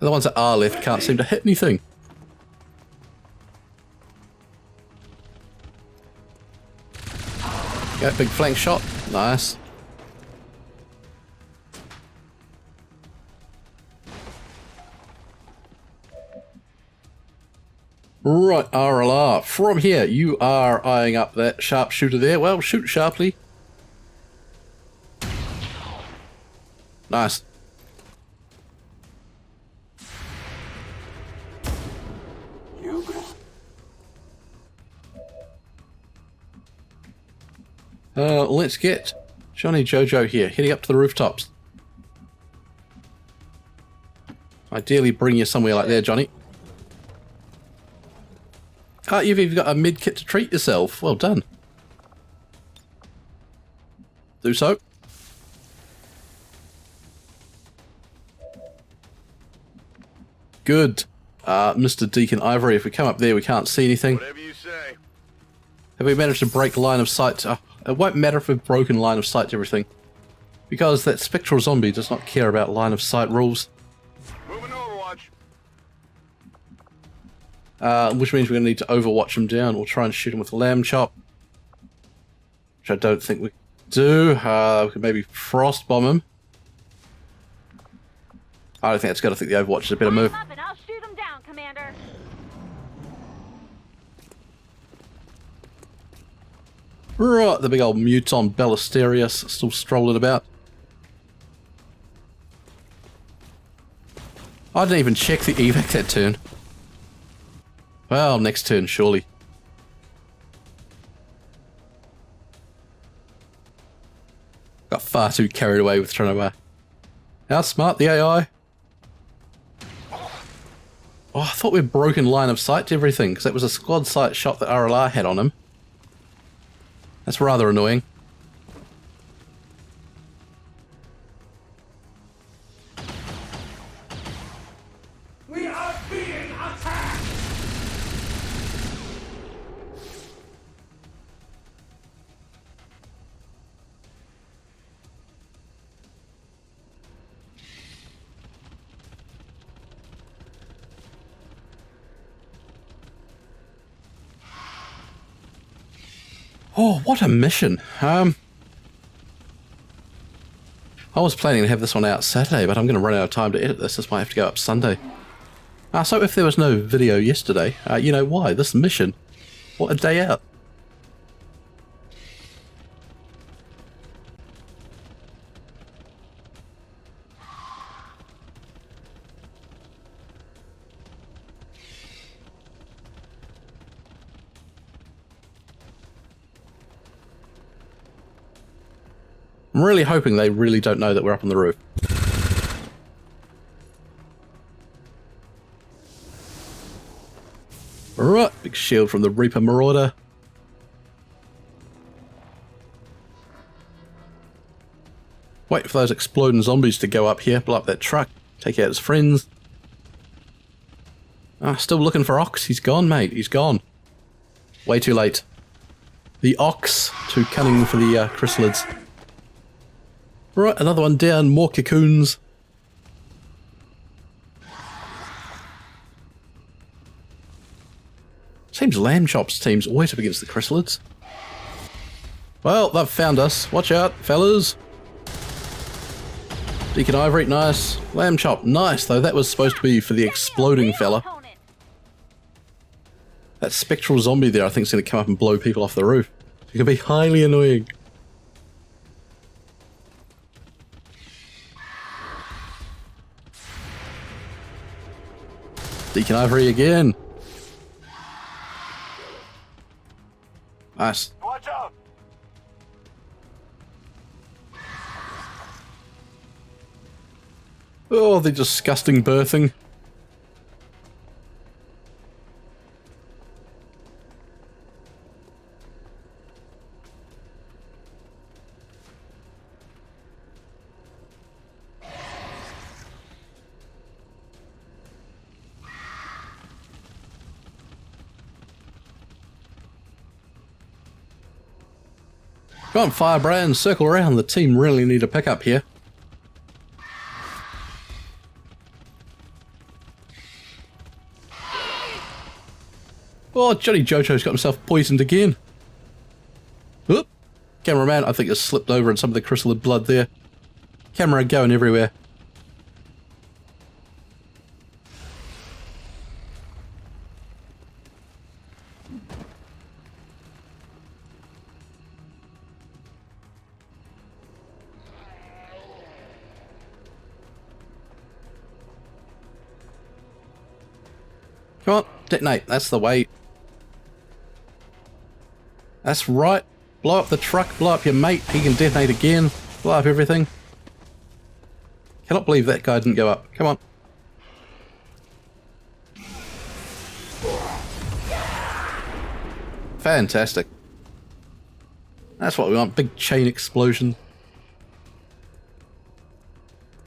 And the ones that are left can't seem to hit anything. Go, big flank shot. Nice. Right, RLR. From here, you are eyeing up that sharpshooter there. Well, shoot sharply. Nice. Let's get Johnny Jojo here, heading up to the rooftops. Ideally bring you somewhere like there, Johnny. You've even got a mid kit to treat yourself. Well done. Do so. Good. Mr. Deacon Ivory, if we come up there we can't see anything. Whatever you say. Have we managed to break line of sight? It won't matter if we've broken line of sight to everything. Because that Spectral Zombie does not care about line of sight rules. Moving Overwatch. Which means we're going to need to overwatch him down. We'll try and shoot him with Lamb Chop. Which I don't think we can do. We could maybe Frost Bomb him. I don't think that's good. I think the Overwatch is a better move. Up and I'll shoot him down, Commander. Right, the big old Muton Bellisterius still strolling about. I didn't even check the evac that turn. Well, next turn, surely. Got far too carried away with trying to outsmart the AI. Oh, I thought we'd broken line of sight to everything, because that was a squad sight shot that RLR had on him. That's rather annoying. We are being attacked! Oh, what a mission. I was planning to have this one out Saturday, but I'm going to run out of time to edit this. This might have to go up Sunday. So if there was no video yesterday, you know why. This mission. What a day out. I'm really hoping they really don't know that we're up on the roof. Alright, big shield from the Reaper Marauder. Wait for those exploding zombies to go up here, blow up that truck, take out his friends. Still looking for Ox. He's gone, mate. He's gone. Way too late. The Ox, too cunning for the chrysalids. Right, another one down, more cocoons. Seems Lamb Chop's team's always up against the Chrysalids. Well, they've found us. Watch out, fellas. Deacon Ivory, nice. Lamb Chop, nice, though. That was supposed to be for the exploding fella. That spectral zombie there, I think, is going to come up and blow people off the roof. It can be highly annoying. Deacon Ivory again. Nice. Watch out! Oh, the disgusting birthing. Come on, Firebrand, circle around. The team really need a pickup here. Oh, Johnny Jojo's got himself poisoned again. Oop. Cameraman, I think, has slipped over in some of the chrysalid blood there. Camera going everywhere. Come on, detonate. That's the way. That's right. Blow up the truck, blow up your mate. He can detonate again. Blow up everything. Cannot believe that guy didn't go up. Come on. Fantastic. That's what we want. Big chain explosion.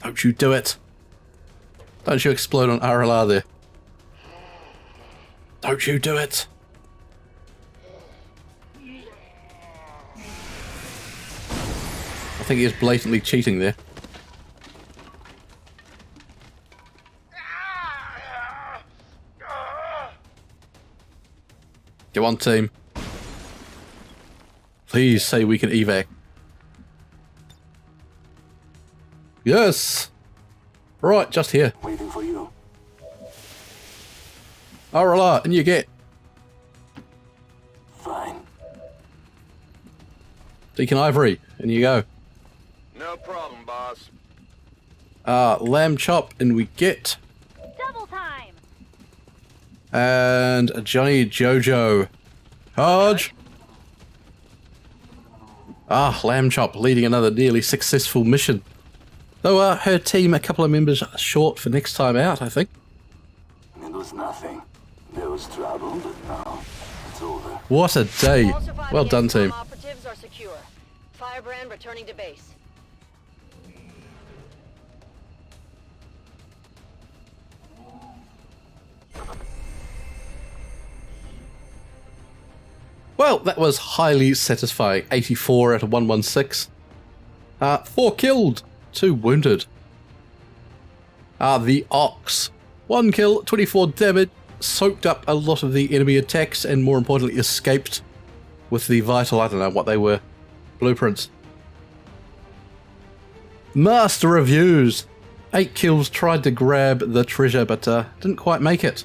Don't you do it. Don't you explode on RLR there. Don't you do it. I think he is blatantly cheating there. Go on, team. Please say we can evac. Yes! Right, just here. Waiting for you. RLR, and you get. Fine. Deacon Ivory, and you go. No problem, boss. Lamb Chop, and we get. Double time. And Johnny Jojo. Charge! Lamb Chop leading another nearly successful mission. Though her team a couple of members short for next time out, I think. It was nothing. There was trouble, but now it's over. What a day. Well done, team. Operatives are secure. Firebrand returning to base. Well, that was highly satisfying. 84 out of 116. 4 killed, 2 wounded. The Ox. 1 kill, 24 damage, soaked up a lot of the enemy attacks, and more importantly, escaped with the vital, I don't know what they were, blueprints. Master Reviews. 8 kills, tried to grab the treasure, but didn't quite make it.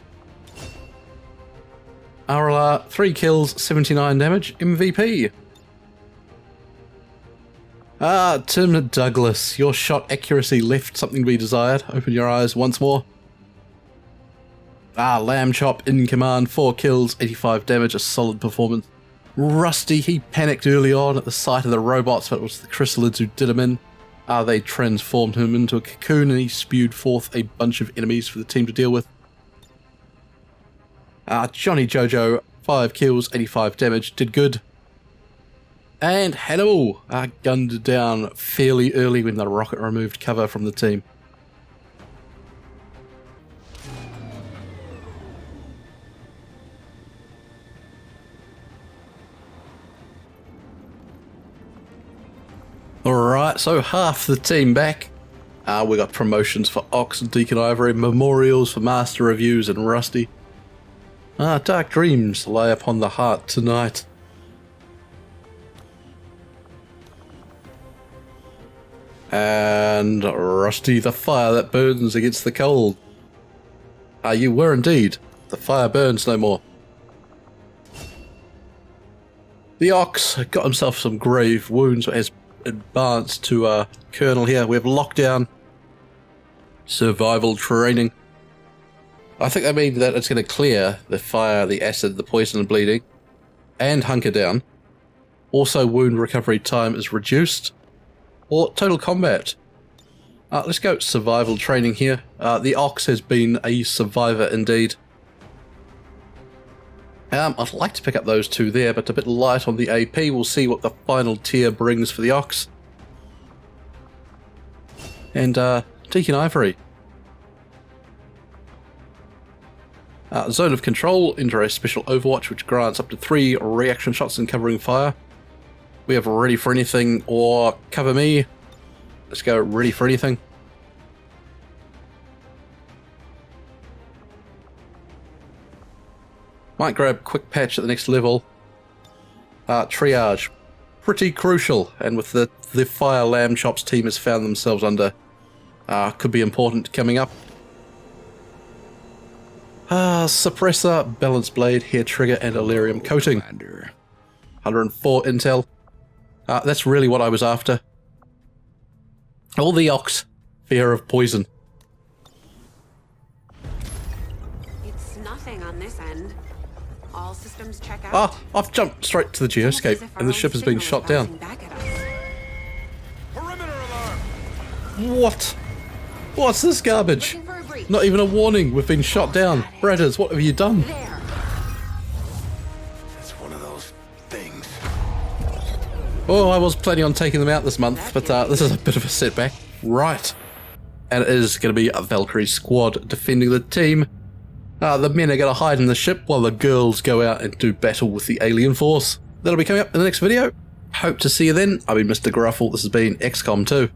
RLR, 3 kills, 79 damage, MVP. Tim Douglas, your shot accuracy left something to be desired. Open your eyes once more. Lamb Chop in command, 4 kills, 85 damage, a solid performance. Rusty, he panicked early on at the sight of the robots, but it was the chrysalids who did him in. They transformed him into a cocoon and he spewed forth a bunch of enemies for the team to deal with. Johnny Jojo, 5 kills, 85 damage, did good. And Hannibal gunned down fairly early when the rocket removed cover from the team. Alright, so half the team back. We got promotions for Ox and Deacon Ivory, memorials for Master Reviews and Rusty. Dark dreams lie upon the heart tonight. And Rusty, the fire that burns against the cold. You were indeed. The fire burns no more. The Ox got himself some grave wounds, but has advanced to Colonel here. We have lockdown. Survival training. I think that means that it's going to clear the fire, the acid, the poison and bleeding. And hunker down. Also wound recovery time is reduced. Or total combat. Let's go survival training here. The Ox has been a survivor indeed. I'd like to pick up those two there, but a bit light on the AP. We'll see what the final tier brings for the Ox. And Deacon Ivory. Zone of Control, enter a special Overwatch which grants up to 3 reaction shots in covering fire. We have Ready for Anything or Cover Me. Let's go Ready for Anything. Might grab Quick Patch at the next level. Triage. Pretty crucial, and with the Fire Lamb Chops team has found themselves under, could be important coming up. Suppressor, Balance Blade, Hair Trigger, and Illyrium Coating. 104 intel. That's really what I was after. All the Ox. Fear of poison. It's nothing on this end. All systems check out. I've jumped straight to the geoscape, and the ship has been shot down. Perimeter alarm! What? What's this garbage? Not even a warning, we've been shot down. Bradders, what have you done? It's one of those things. Oh, I was planning on taking them out this month, but this is a bit of a setback. Right. And it is going to be a Valkyrie squad defending the team. The men are going to hide in the ship while the girls go out and do battle with the alien force. That'll be coming up in the next video. Hope to see you then. I've been Mr. Gruffle. This has been XCOM 2.